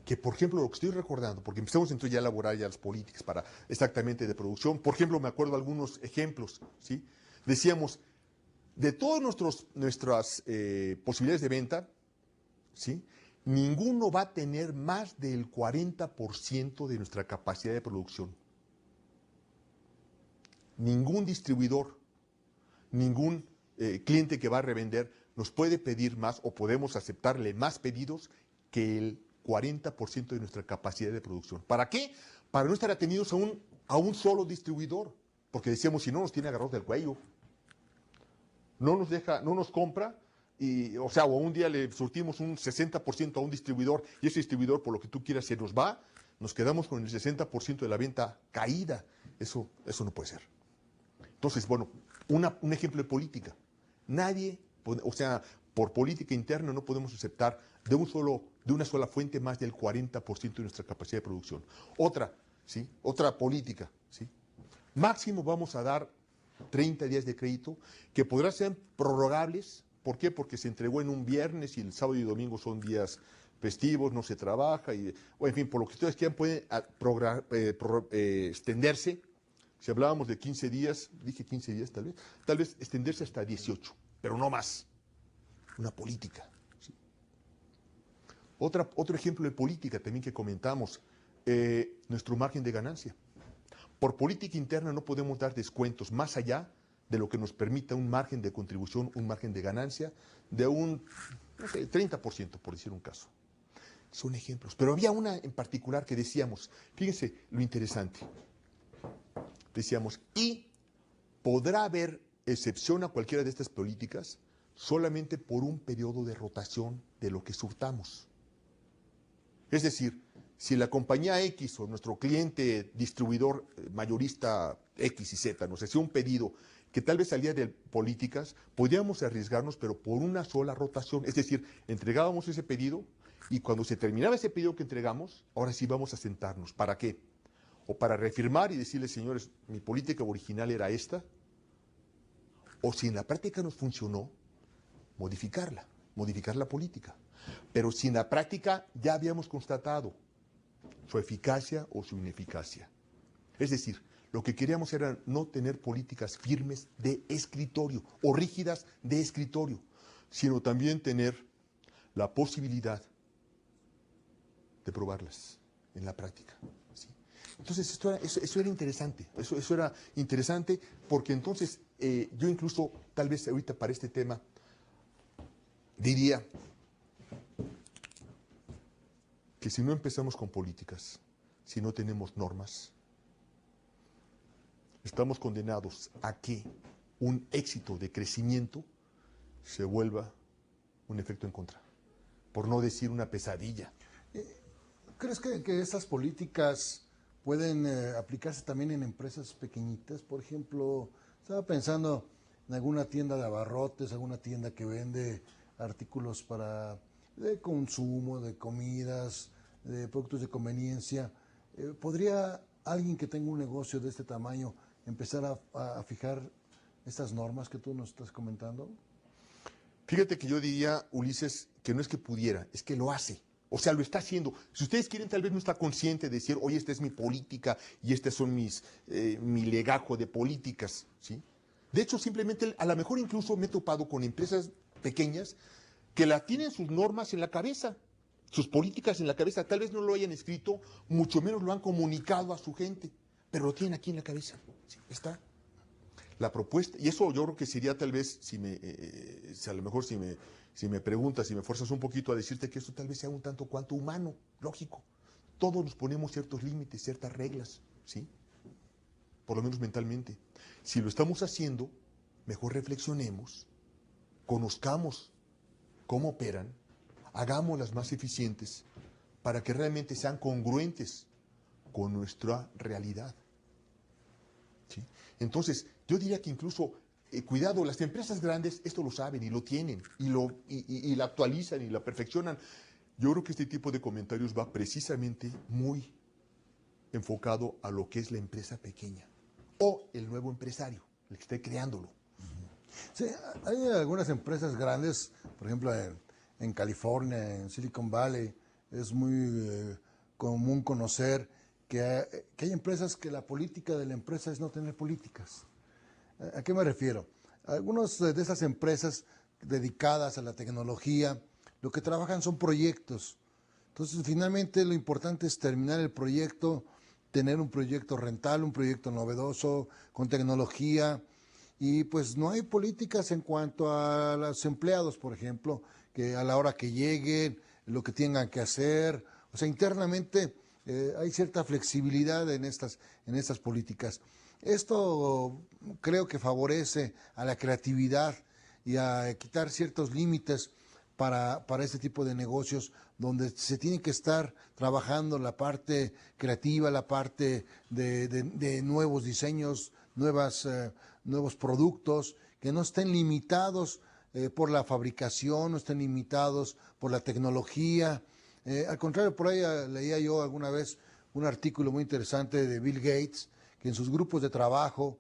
que, por ejemplo, lo que estoy recordando, porque empezamos entonces ya a elaborar ya las políticas para exactamente de producción, por ejemplo, me acuerdo algunos ejemplos, ¿sí? Decíamos, de todas nuestras posibilidades de venta, ¿sí? Ninguno va a tener más del 40% de nuestra capacidad de producción. Ningún distribuidor, ningún cliente que va a revender nos puede pedir más o podemos aceptarle más pedidos que el 40% de nuestra capacidad de producción. ¿Para qué? Para no estar atenidos a un solo distribuidor. Porque decíamos, si no nos tiene agarrados del cuello, no nos deja, no nos compra, o un día le surtimos un 60% a un distribuidor y ese distribuidor, por lo que tú quieras, se nos va, nos quedamos con el 60% de la venta caída. Eso no puede ser. Entonces, bueno, un ejemplo de política. Nadie, por política interna no podemos aceptar de una sola fuente más del 40% de nuestra capacidad de producción. Otra política, ¿sí? Máximo vamos a dar 30 días de crédito que podrán ser prorrogables. ¿Por qué? Porque se entregó en un viernes y el sábado y domingo son días festivos, no se trabaja, en fin, por lo que ustedes quieran pueden extenderse. Si hablábamos de 15 días, dije 15 días tal vez extenderse hasta 18, pero no más. Una política. ¿Sí? Otro ejemplo de política también que comentamos, nuestro margen de ganancia. Por política interna no podemos dar descuentos más allá de lo que nos permita un margen de contribución, un margen de ganancia de un 30%, por decir un caso. Son ejemplos. Pero había una en particular que decíamos, fíjense lo interesante. Decíamos, y podrá haber excepción a cualquiera de estas políticas solamente por un periodo de rotación de lo que surtamos. Es decir, si la compañía X o nuestro cliente distribuidor mayorista X y Z nos hacía un pedido que tal vez salía de políticas, podíamos arriesgarnos, pero por una sola rotación. Es decir, entregábamos ese pedido y cuando se terminaba ese pedido que entregamos, ahora sí vamos a sentarnos. ¿Para qué? O para reafirmar y decirles, señores, mi política original era esta, o si en la práctica nos funcionó, modificar la política. Pero si en la práctica ya habíamos constatado su eficacia o su ineficacia. Es decir, lo que queríamos era no tener políticas firmes de escritorio o rígidas de escritorio, sino también tener la posibilidad de probarlas en la práctica. ¿Sí? Entonces, eso era interesante. Eso era interesante porque entonces yo incluso, tal vez ahorita para este tema, diría que si no empezamos con políticas, si no tenemos normas, estamos condenados a que un éxito de crecimiento se vuelva un efecto en contra, por no decir una pesadilla. ¿Crees que esas políticas pueden aplicarse también en empresas pequeñitas? Por ejemplo, estaba pensando en alguna tienda de abarrotes, alguna tienda que vende artículos de consumo, de comidas, de productos de conveniencia. ¿Podría alguien que tenga un negocio de este tamaño empezar a fijar estas normas que tú nos estás comentando? Fíjate que yo diría, Ulises, que no es que pudiera, es que lo hace. O sea, lo está haciendo. Si ustedes quieren, tal vez no está consciente de decir, oye, esta es mi política y este son mi legajo de políticas, ¿sí? De hecho, simplemente, a lo mejor incluso me he topado con empresas pequeñas que la tienen sus normas en la cabeza, sus políticas en la cabeza. Tal vez no lo hayan escrito, mucho menos lo han comunicado a su gente, pero lo tienen aquí en la cabeza. ¿Sí? Está la propuesta, y eso yo creo que sería tal vez, si a lo mejor si me preguntas, si me fuerzas un poquito a decirte que esto tal vez sea un tanto cuanto humano, lógico. Todos nos ponemos ciertos límites, ciertas reglas, ¿sí? Por lo menos mentalmente. Si lo estamos haciendo, mejor reflexionemos, conozcamos cómo operan, hagámoslas más eficientes para que realmente sean congruentes con nuestra realidad. ¿Sí? Entonces, yo diría que incluso, cuidado, las empresas grandes esto lo saben y lo tienen, y la actualizan y la perfeccionan. Yo creo que este tipo de comentarios va precisamente muy enfocado a lo que es la empresa pequeña o el nuevo empresario, el que esté creándolo. Sí, hay algunas empresas grandes, por ejemplo, en California, en Silicon Valley, es muy común conocer que hay empresas que la política de la empresa es no tener políticas. ¿A qué me refiero? Algunas de esas empresas dedicadas a la tecnología, lo que trabajan son proyectos. Entonces, finalmente lo importante es terminar el proyecto, tener un proyecto rentable, un proyecto novedoso, con tecnología. Y pues no hay políticas en cuanto a los empleados, por ejemplo, que a la hora que lleguen, lo que tengan que hacer. O sea, internamente hay cierta flexibilidad en estas políticas. Esto creo que favorece a la creatividad y a quitar ciertos límites para este tipo de negocios donde se tiene que estar trabajando la parte creativa, la parte de nuevos diseños, nuevos productos, que no estén limitados por la fabricación, no estén limitados por la tecnología. Al contrario, por ahí leía yo alguna vez un artículo muy interesante de Bill Gates, que en sus grupos de trabajo,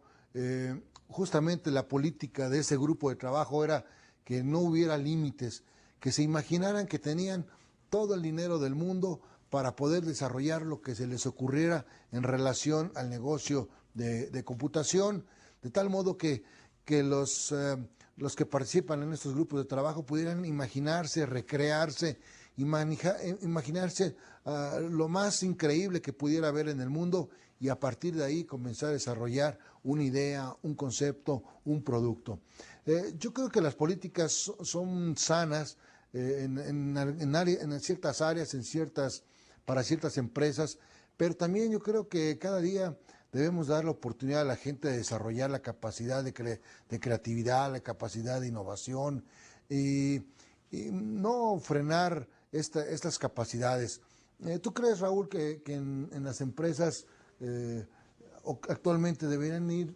justamente la política de ese grupo de trabajo era que no hubiera límites, que se imaginaran que tenían todo el dinero del mundo para poder desarrollar lo que se les ocurriera en relación al negocio de computación, de tal modo que los que participan en estos grupos de trabajo pudieran imaginarse, recrearse, imaginarse lo más increíble que pudiera haber en el mundo y a partir de ahí comenzar a desarrollar una idea, un concepto, un producto. Yo creo que las políticas son sanas en ciertas áreas, para ciertas empresas, pero también yo creo que cada día debemos dar la oportunidad a la gente de desarrollar la capacidad de creatividad, la capacidad de innovación y no frenar estas capacidades. ¿Tú crees, Raúl, que en las empresas actualmente deberían ir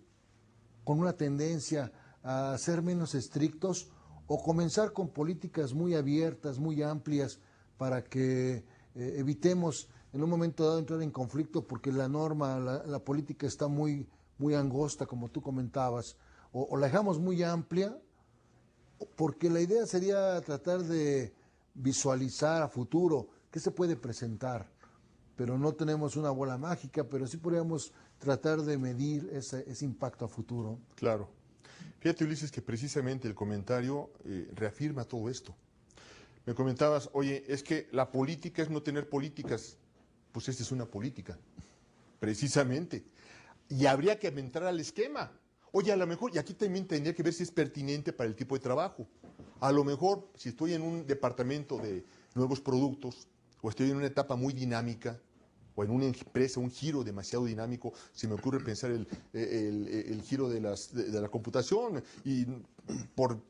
con una tendencia a ser menos estrictos o comenzar con políticas muy abiertas, muy amplias, para que evitemos en un momento dado entrar en conflicto porque la norma, la política está muy angosta, como tú comentabas, o la dejamos muy amplia, porque la idea sería tratar de visualizar a futuro qué se puede presentar, pero no tenemos una bola mágica, pero sí podríamos tratar de medir ese impacto a futuro. Claro. Fíjate, Ulises, que precisamente el comentario reafirma todo esto. Me comentabas, oye, es que la política es no tener políticas. Pues esta es una política, precisamente. Y habría que entrar al esquema. Oye, a lo mejor, y aquí también tendría que ver si es pertinente para el tipo de trabajo. A lo mejor, si estoy en un departamento de nuevos productos, o estoy en una etapa muy dinámica, o en una empresa, un giro demasiado dinámico, se me ocurre pensar el giro de la computación, y por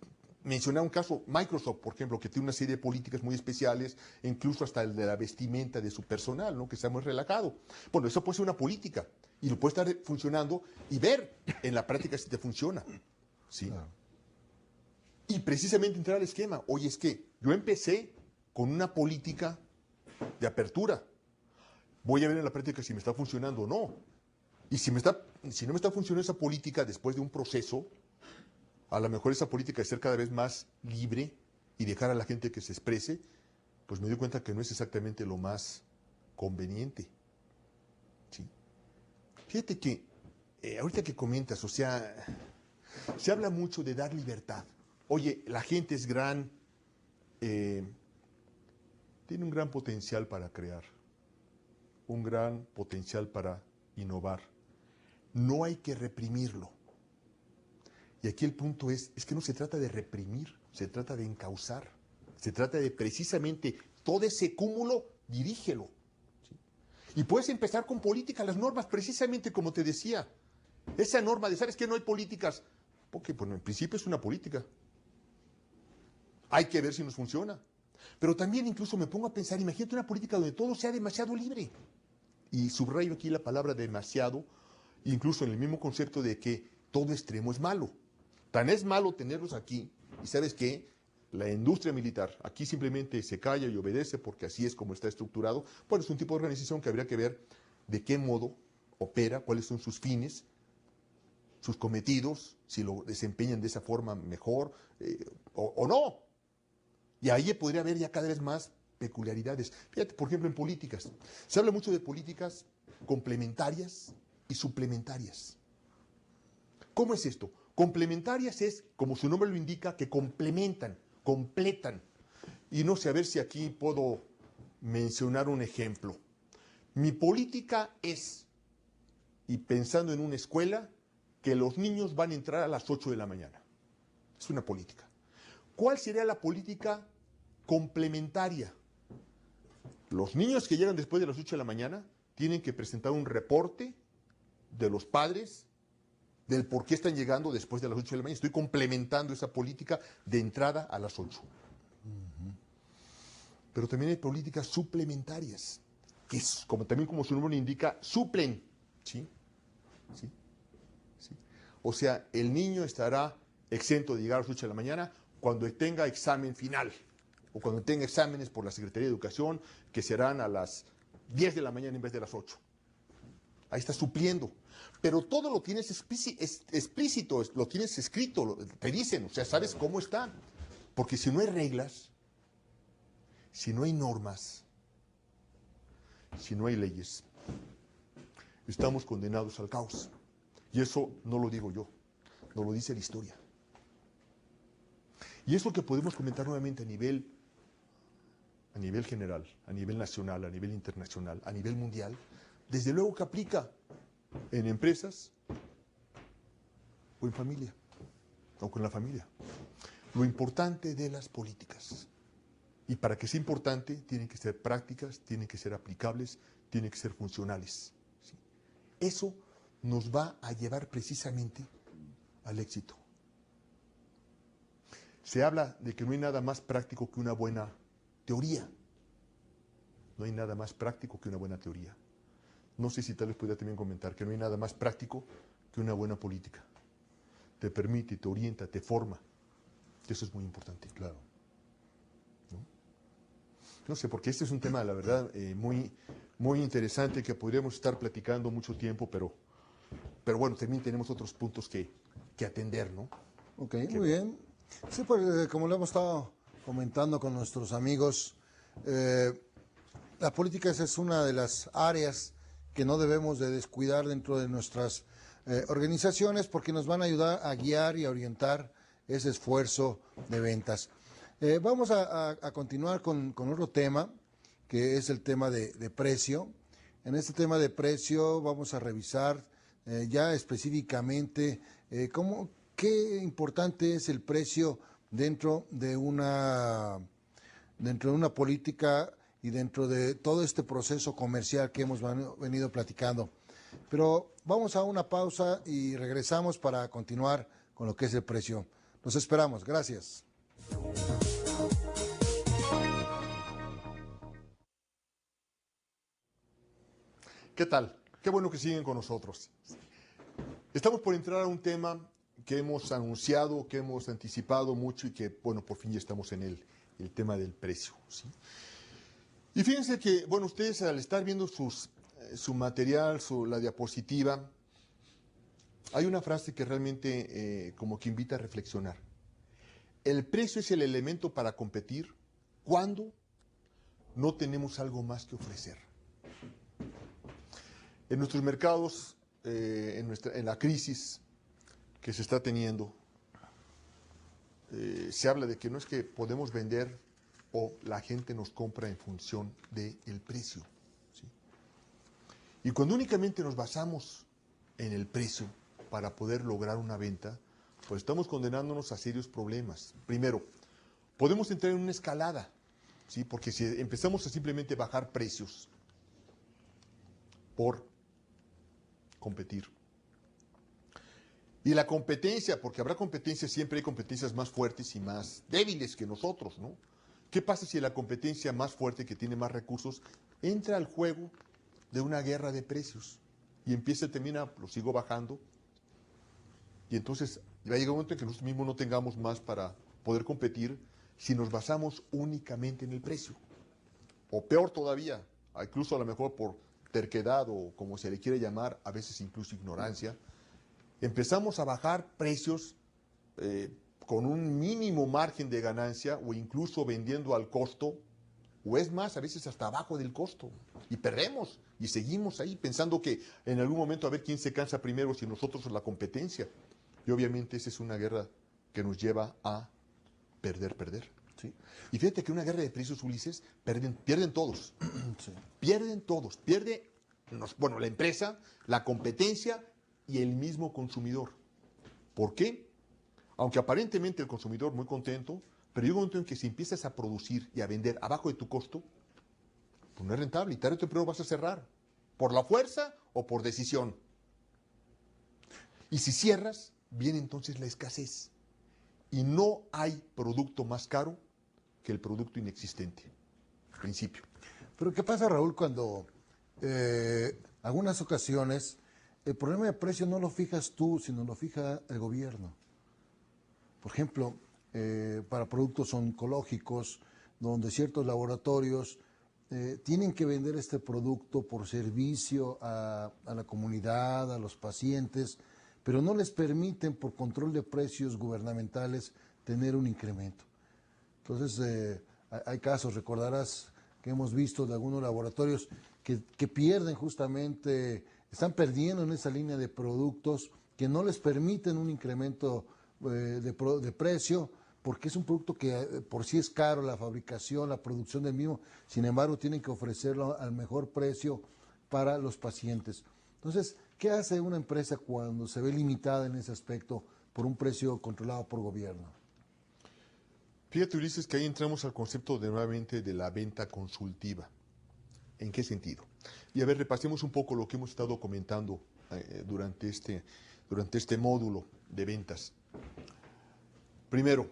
mencionar un caso, Microsoft, por ejemplo, que tiene una serie de políticas muy especiales, incluso hasta el de la vestimenta de su personal, ¿no? Que está muy relajado. Bueno, eso puede ser una política, y lo puede estar funcionando, y ver en la práctica si te funciona. ¿Sí? Claro. Y precisamente entrar al esquema. Oye, es que yo empecé con una política de apertura, Voy a ver en la práctica si me está funcionando o no. Y si no me está funcionando esa política después de un proceso, a lo mejor esa política de ser cada vez más libre y dejar a la gente que se exprese, pues me doy cuenta que no es exactamente lo más conveniente. ¿Sí? Fíjate que, ahorita que comentas, o sea, se habla mucho de dar libertad. Oye, la gente es tiene un gran potencial para crear, un gran potencial para innovar. No hay que reprimirlo. Y aquí el punto es que no se trata de reprimir, se trata de encauzar, se trata de precisamente todo ese cúmulo, dirígelo. ¿Sí? Y puedes empezar con política, las normas, precisamente como te decía. Esa norma de, ¿sabes qué? No hay políticas. Porque, bueno, en principio es una política. Hay que ver si nos funciona. Pero también incluso me pongo a pensar, imagínate una política donde todo sea demasiado libre. Y subrayo aquí la palabra demasiado, incluso en el mismo concepto de que todo extremo es malo. Tan es malo tenerlos aquí, y ¿sabes qué? La industria militar aquí simplemente se calla y obedece porque así es como está estructurado. Bueno, es un tipo de organización que habría que ver de qué modo opera, cuáles son sus fines, sus cometidos, si lo desempeñan de esa forma mejor o no. Y ahí podría haber ya cada vez más peculiaridades. Fíjate, por ejemplo, en políticas. Se habla mucho de políticas complementarias y suplementarias. ¿Cómo es esto? Complementarias es, como su nombre lo indica, que complementan, completan. Y no sé, a ver si aquí puedo mencionar un ejemplo. Mi política es, y pensando en una escuela, que los niños van a entrar a las 8 de la mañana. Es una política. ¿Cuál sería la política complementaria? Los niños que llegan después de las 8 de la mañana tienen que presentar un reporte de los padres del por qué están llegando después de las 8 de la mañana. Estoy complementando esa política de entrada a las 8. Pero también hay políticas suplementarias, que es, también como su nombre indica, suplen. ¿Sí? ¿Sí? ¿Sí? O sea, el niño estará exento de llegar a las 8 de la mañana cuando tenga examen final o cuando tenga exámenes por la Secretaría de Educación que serán a las 10 de la mañana en vez de las 8. Ahí está supliendo. Pero todo lo tienes explícito, lo tienes escrito, te dicen, o sea, sabes cómo está. Porque si no hay reglas, si no hay normas, si no hay leyes, estamos condenados al caos. Y eso no lo digo yo, nos lo dice la historia. Y es lo que podemos comentar nuevamente a nivel general, a nivel nacional, a nivel internacional, a nivel mundial. Desde luego que aplica en empresas o en familia, o con la familia. Lo importante de las políticas. Y para que sea importante, tienen que ser prácticas, tienen que ser aplicables, tienen que ser funcionales. ¿Sí? Eso nos va a llevar precisamente al éxito. Se habla de que no hay nada más práctico que una buena teoría. No hay nada más práctico que una buena teoría. No sé si tal vez pudiera también comentar que no hay nada más práctico que una buena política. Te permite, te orienta, te forma. Eso es muy importante. Claro. No sé, porque este es un tema, la verdad, muy, muy interesante que podríamos estar platicando mucho tiempo, pero bueno, también tenemos otros puntos que atender, ¿no? Ok, muy bien. Sí, pues como lo hemos estado comentando con nuestros amigos, la política es una de las áreas que no debemos de descuidar dentro de nuestras organizaciones porque nos van a ayudar a guiar y a orientar ese esfuerzo de ventas. Vamos a continuar con otro tema, que es el tema de precio. En este tema de precio vamos a revisar ya específicamente qué importante es el precio dentro de una política y dentro de todo este proceso comercial que hemos venido platicando. Pero vamos a una pausa y regresamos para continuar con lo que es el precio. Los esperamos. Gracias. ¿Qué tal? Qué bueno que siguen con nosotros. Estamos por entrar a un tema que hemos anunciado, que hemos anticipado mucho y que, bueno, por fin ya estamos en el tema del precio. ¿Sí? Y fíjense que, bueno, ustedes al estar viendo su material, la diapositiva, hay una frase que realmente como que invita a reflexionar. El precio es el elemento para competir cuando no tenemos algo más que ofrecer. En nuestros mercados, en la crisis que se está teniendo, se habla de que no es que podemos vender o la gente nos compra en función del precio, ¿sí? Y cuando únicamente nos basamos en el precio para poder lograr una venta, pues estamos condenándonos a serios problemas. Primero, podemos entrar en una escalada, ¿sí? Porque si empezamos a simplemente bajar precios por competir. Y la competencia, porque habrá competencia, siempre hay competencias más fuertes y más débiles que nosotros, ¿no? ¿Qué pasa si la competencia más fuerte, que tiene más recursos, entra al juego de una guerra de precios? Y empieza y termina, lo sigo bajando, y entonces va a llegar un momento en que nosotros mismos no tengamos más para poder competir si nos basamos únicamente en el precio. O peor todavía, incluso a lo mejor por terquedad o como se le quiere llamar, a veces incluso ignorancia, empezamos a bajar precios con un mínimo margen de ganancia o incluso vendiendo al costo, o es más, a veces hasta abajo del costo, y perdemos y seguimos ahí pensando que en algún momento a ver quién se cansa primero, si nosotros o la competencia. Y obviamente esa es una guerra que nos lleva a perder. Sí. Y fíjate que una guerra de precios, Ulises, pierden todos. Sí. Pierden todos. Bueno, la empresa, la competencia y el mismo consumidor. ¿Por qué? Aunque aparentemente el consumidor muy contento, pero llega un momento en que si empiezas a producir y a vender abajo de tu costo, pues no es rentable y tarde o temprano vas a cerrar. ¿Por la fuerza o por decisión? Y si cierras, viene entonces la escasez. Y no hay producto más caro que el producto inexistente. Principio. Pero ¿qué pasa, Raúl, cuando algunas ocasiones el problema de precio no lo fijas tú, sino lo fija el gobierno? Por ejemplo, para productos oncológicos, donde ciertos laboratorios tienen que vender este producto por servicio a la comunidad, a los pacientes, pero no les permiten por control de precios gubernamentales tener un incremento. Entonces, hay casos, recordarás, que hemos visto de algunos laboratorios que pierden justamente, están perdiendo en esa línea de productos que no les permiten un incremento de precio, porque es un producto que por sí es caro, la fabricación, la producción del mismo, sin embargo tienen que ofrecerlo al mejor precio para los pacientes. Entonces, ¿qué hace una empresa cuando se ve limitada en ese aspecto por un precio controlado por gobierno? Fíjate, Ulises, que ahí entramos al concepto nuevamente de la venta consultiva. ¿En qué sentido? Y a ver, repasemos un poco lo que hemos estado comentando durante este módulo de ventas. Primero,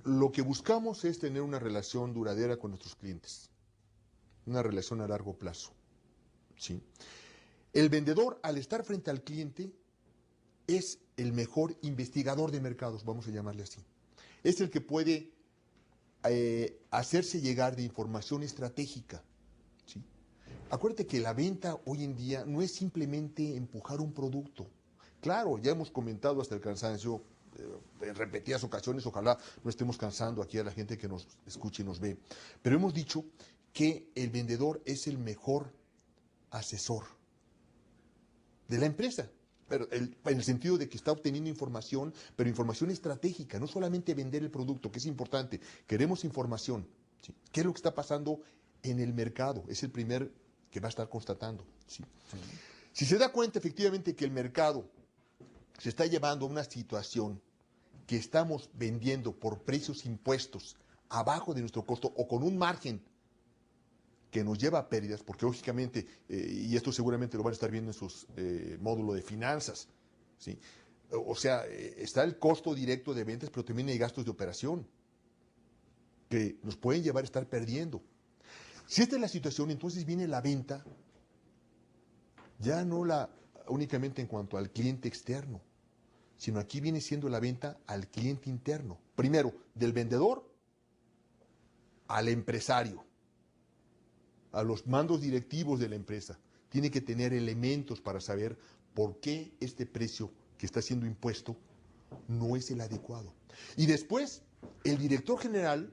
lo que buscamos es tener una relación duradera con nuestros clientes, una relación a largo plazo, ¿sí? El vendedor, al estar frente al cliente, es el mejor investigador de mercados, vamos a llamarle así. Es el que puede hacerse llegar de información estratégica, ¿sí? Acuérdate que la venta hoy en día no es simplemente empujar un producto. Claro, ya hemos comentado hasta el cansancio, en repetidas ocasiones, ojalá no estemos cansando aquí a la gente que nos escucha y nos ve, pero hemos dicho que el vendedor es el mejor asesor de la empresa, pero en el sentido de que está obteniendo información, pero información estratégica, no solamente vender el producto, que es importante, queremos información, ¿sí? ¿Qué es lo que está pasando en el mercado? Es el primer que va a estar constatando, ¿sí? Sí. Si se da cuenta efectivamente que el mercado se está llevando a una situación que estamos vendiendo por precios impuestos abajo de nuestro costo o con un margen que nos lleva a pérdidas, porque lógicamente, y esto seguramente lo van a estar viendo en sus módulos de finanzas, ¿sí? O sea, está el costo directo de ventas, pero también hay gastos de operación que nos pueden llevar a estar perdiendo. Si esta es la situación, entonces viene la venta, ya no únicamente en cuanto al cliente externo, sino aquí viene siendo la venta al cliente interno. Primero, del vendedor al empresario, a los mandos directivos de la empresa, tiene que tener elementos para saber por qué este precio que está siendo impuesto no es el adecuado. Y después, el director general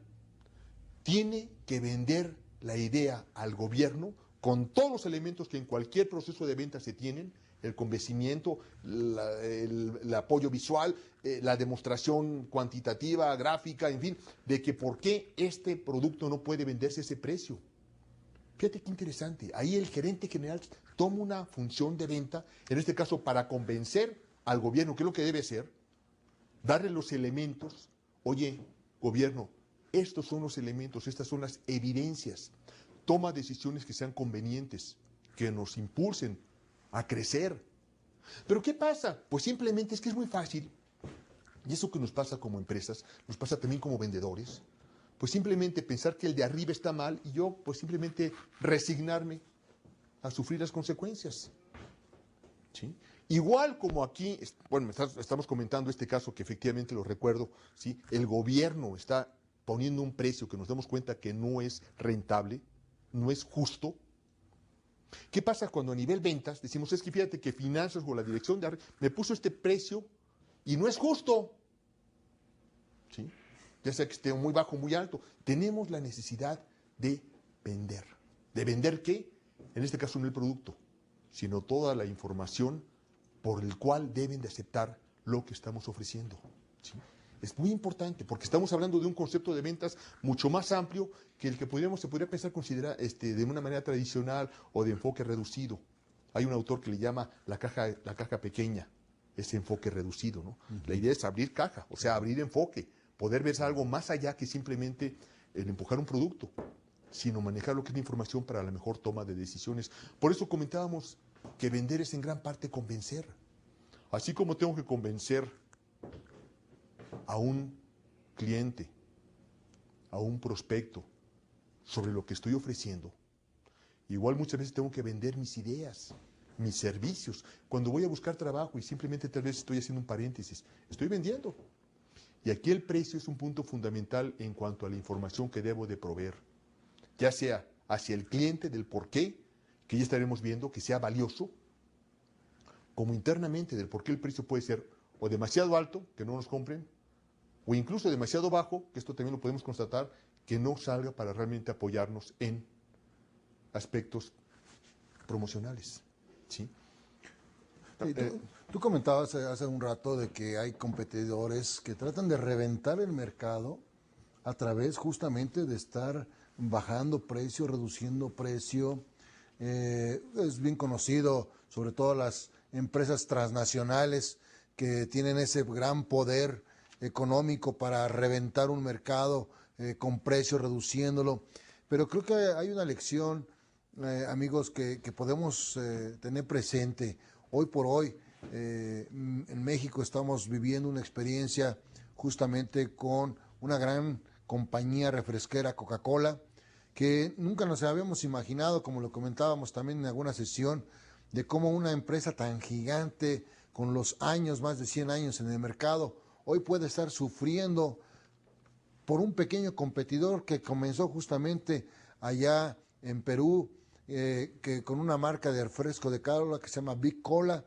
tiene que vender la idea al gobierno con todos los elementos que en cualquier proceso de venta se tienen, el convencimiento, el apoyo visual, la demostración cuantitativa, gráfica, en fin, de que por qué este producto no puede venderse a ese precio. Fíjate qué interesante, ahí el gerente general toma una función de venta, en este caso para convencer al gobierno, que es lo que debe hacer, darle los elementos, oye, gobierno, estos son los elementos, estas son las evidencias, toma decisiones que sean convenientes, que nos impulsen a crecer. Pero ¿qué pasa? Pues simplemente es que es muy fácil, y eso que nos pasa como empresas, nos pasa también como vendedores, pues simplemente pensar que el de arriba está mal y yo pues simplemente resignarme a sufrir las consecuencias. ¿Sí? Igual como aquí, bueno, estamos comentando este caso que efectivamente lo recuerdo, ¿sí? El gobierno está poniendo un precio que nos damos cuenta que no es rentable, no es justo. ¿Qué pasa cuando a nivel ventas decimos, es que fíjate que finanzas o la dirección de arriba me puso este precio y no es justo? ¿Sí? Ya sea que esté muy bajo o muy alto, tenemos la necesidad de vender. ¿De vender qué? En este caso no el producto, sino toda la información por el cual deben de aceptar lo que estamos ofreciendo. ¿Sí? Es muy importante porque estamos hablando de un concepto de ventas mucho más amplio que el que se podría pensar considerar de una manera tradicional o de enfoque reducido. Hay un autor que le llama la caja pequeña, ese enfoque reducido, ¿no? La idea es abrir caja, o sea, abrir enfoque, poder ver algo más allá que simplemente el empujar un producto, sino manejar lo que es la información para la mejor toma de decisiones. Por eso comentábamos que vender es en gran parte convencer. Así como tengo que convencer a un cliente, a un prospecto, sobre lo que estoy ofreciendo, igual muchas veces tengo que vender mis ideas, mis servicios. Cuando voy a buscar trabajo y simplemente tal vez estoy haciendo un paréntesis, estoy vendiendo. Y aquí el precio es un punto fundamental en cuanto a la información que debo de proveer, ya sea hacia el cliente del por qué, que ya estaremos viendo, que sea valioso, como internamente del por qué el precio puede ser o demasiado alto, que no nos compren, o incluso demasiado bajo, que esto también lo podemos constatar, que no salga para realmente apoyarnos en aspectos promocionales. ¿Sí? Tú comentabas hace un rato de que hay competidores que tratan de reventar el mercado a través justamente de estar bajando precio, reduciendo precio. Es bien conocido, sobre todo las empresas transnacionales que tienen ese gran poder económico para reventar un mercado con precio, reduciéndolo. Pero creo que hay una lección, amigos, que podemos tener presente. Hoy por hoy, en México estamos viviendo una experiencia justamente con una gran compañía refresquera, Coca-Cola, que nunca nos habíamos imaginado, como lo comentábamos también en alguna sesión, de cómo una empresa tan gigante, con los años, más de 100 años en el mercado, hoy puede estar sufriendo por un pequeño competidor que comenzó justamente allá en Perú, que con una marca de refresco de cola que se llama Big Cola,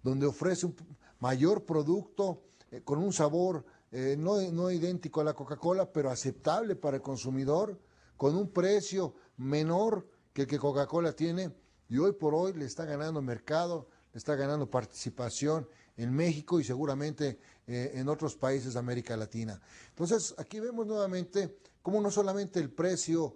donde ofrece un mayor producto con un sabor no idéntico a la Coca-Cola, pero aceptable para el consumidor, con un precio menor que el que Coca-Cola tiene, y hoy por hoy le está ganando mercado, le está ganando participación en México y seguramente en otros países de América Latina. Entonces, aquí vemos nuevamente cómo no solamente el precio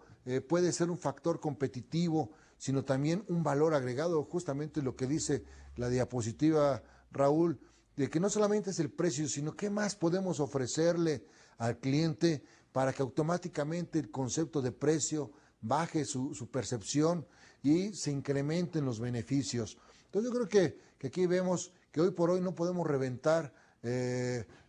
puede ser un factor competitivo, sino también un valor agregado, justamente lo que dice la diapositiva, Raúl, de que no solamente es el precio, sino qué más podemos ofrecerle al cliente para que automáticamente el concepto de precio baje su percepción y se incrementen los beneficios. Entonces yo creo que aquí vemos que hoy por hoy no podemos reventar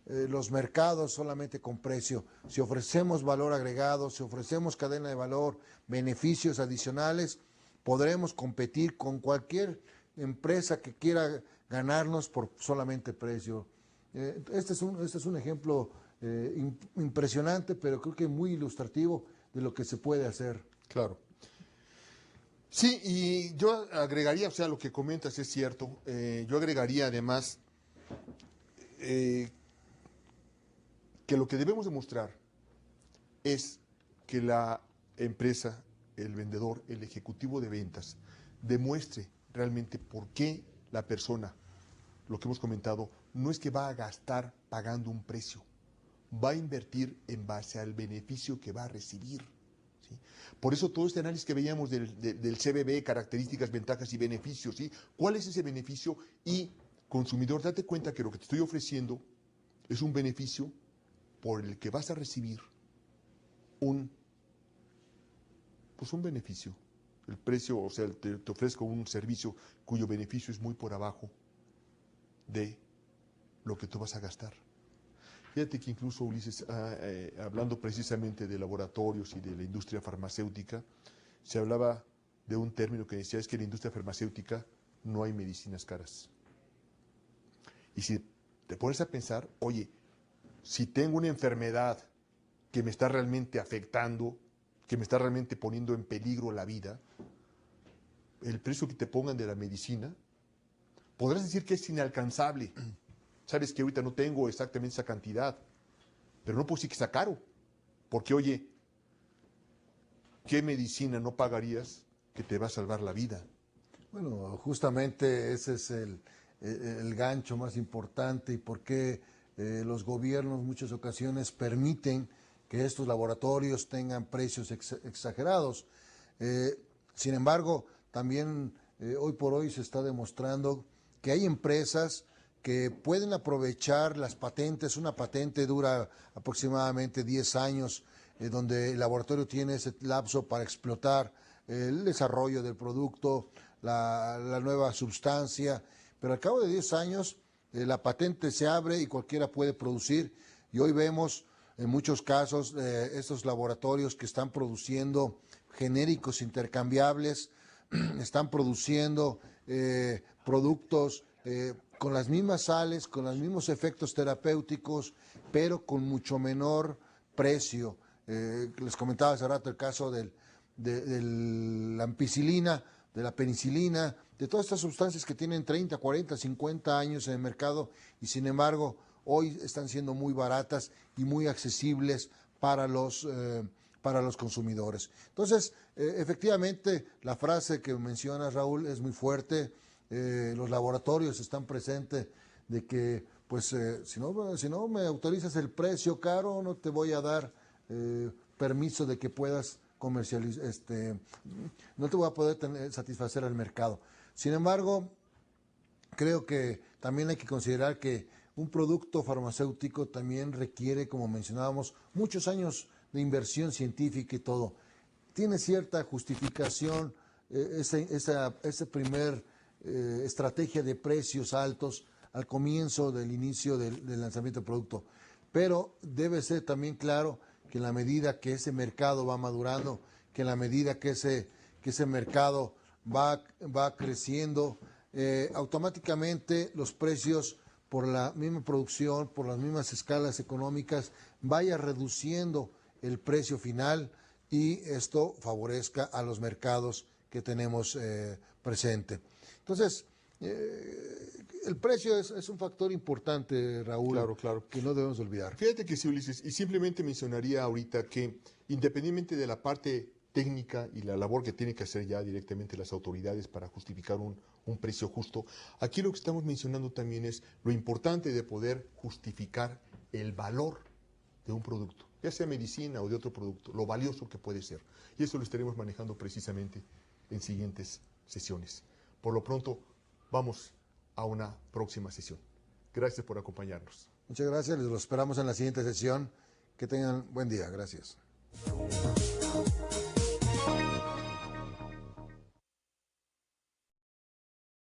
los mercados solamente con precio. Si ofrecemos valor agregado, si ofrecemos cadena de valor, beneficios adicionales, podremos competir con cualquier empresa que quiera ganarnos por solamente precio. Este es un ejemplo impresionante, pero creo que muy ilustrativo de lo que se puede hacer. Claro. Sí, y yo agregaría, o sea, lo que comentas es cierto, yo agregaría además que lo que debemos demostrar es que la empresa, el vendedor, el ejecutivo de ventas, demuestre realmente por qué la persona, lo que hemos comentado, no es que va a gastar pagando un precio, va a invertir en base al beneficio que va a recibir. ¿Sí? Por eso todo este análisis que veíamos del CBB, características, ventajas y beneficios, ¿sí? ¿Cuál es ese beneficio? Y consumidor, date cuenta que lo que te estoy ofreciendo es un beneficio por el que vas a recibir un beneficio. El precio, o sea, te ofrezco un servicio cuyo beneficio es muy por abajo de lo que tú vas a gastar. Fíjate que incluso, Ulises, hablando precisamente de laboratorios y de la industria farmacéutica, se hablaba de un término que decía es que en la industria farmacéutica no hay medicinas caras. Y si te pones a pensar, oye, si tengo una enfermedad que me está realmente afectando, que me está realmente poniendo en peligro la vida, el precio que te pongan de la medicina, podrás decir que es inalcanzable. Sabes que ahorita no tengo exactamente esa cantidad, pero no puedo decir que está caro, porque oye, ¿qué medicina no pagarías que te va a salvar la vida? Bueno, justamente ese es el gancho más importante y por qué los gobiernos en muchas ocasiones permiten que estos laboratorios tengan precios exagerados. Sin embargo, también hoy por hoy se está demostrando que hay empresas que pueden aprovechar las patentes. Una patente dura aproximadamente 10 años, donde el laboratorio tiene ese lapso para explotar el desarrollo del producto, la nueva sustancia, pero al cabo de 10 años la patente se abre y cualquiera puede producir, y hoy vemos en muchos casos estos laboratorios que están produciendo genéricos intercambiables, están produciendo productos con las mismas sales, con los mismos efectos terapéuticos, pero con mucho menor precio. Les comentaba hace rato el caso de la ampicilina, de la penicilina, de todas estas sustancias que tienen 30, 40, 50 años en el mercado y sin embargo hoy están siendo muy baratas y muy accesibles para los consumidores. Entonces, efectivamente, la frase que mencionas, Raúl, es muy fuerte. Los laboratorios están presentes de que, pues, si no me autorizas el precio caro, no te voy a dar permiso de que puedas comercializar, no te voy a poder satisfacer al mercado. Sin embargo, creo que también hay que considerar que un producto farmacéutico también requiere, como mencionábamos, muchos años de inversión científica y todo. Tiene cierta justificación ese primer estrategia de precios altos al comienzo del inicio del lanzamiento del producto. Pero debe ser también claro que en la medida que ese mercado va madurando, que en la medida que ese mercado va creciendo, automáticamente los precios por la misma producción, por las mismas escalas económicas, vaya reduciendo el precio final y esto favorezca a los mercados que tenemos presente. Entonces, el precio es un factor importante, Raúl, Claro. que no debemos olvidar. Fíjate que sí, Ulises, y simplemente mencionaría ahorita que independientemente de la parte técnica y la labor que tienen que hacer ya directamente las autoridades para justificar un precio justo, aquí lo que estamos mencionando también es lo importante de poder justificar el valor de un producto, ya sea medicina o de otro producto, lo valioso que puede ser. Y eso lo estaremos manejando precisamente en siguientes sesiones. Por lo pronto, vamos a una próxima sesión. Gracias por acompañarnos. Muchas gracias, les lo esperamos en la siguiente sesión. Que tengan buen día, gracias.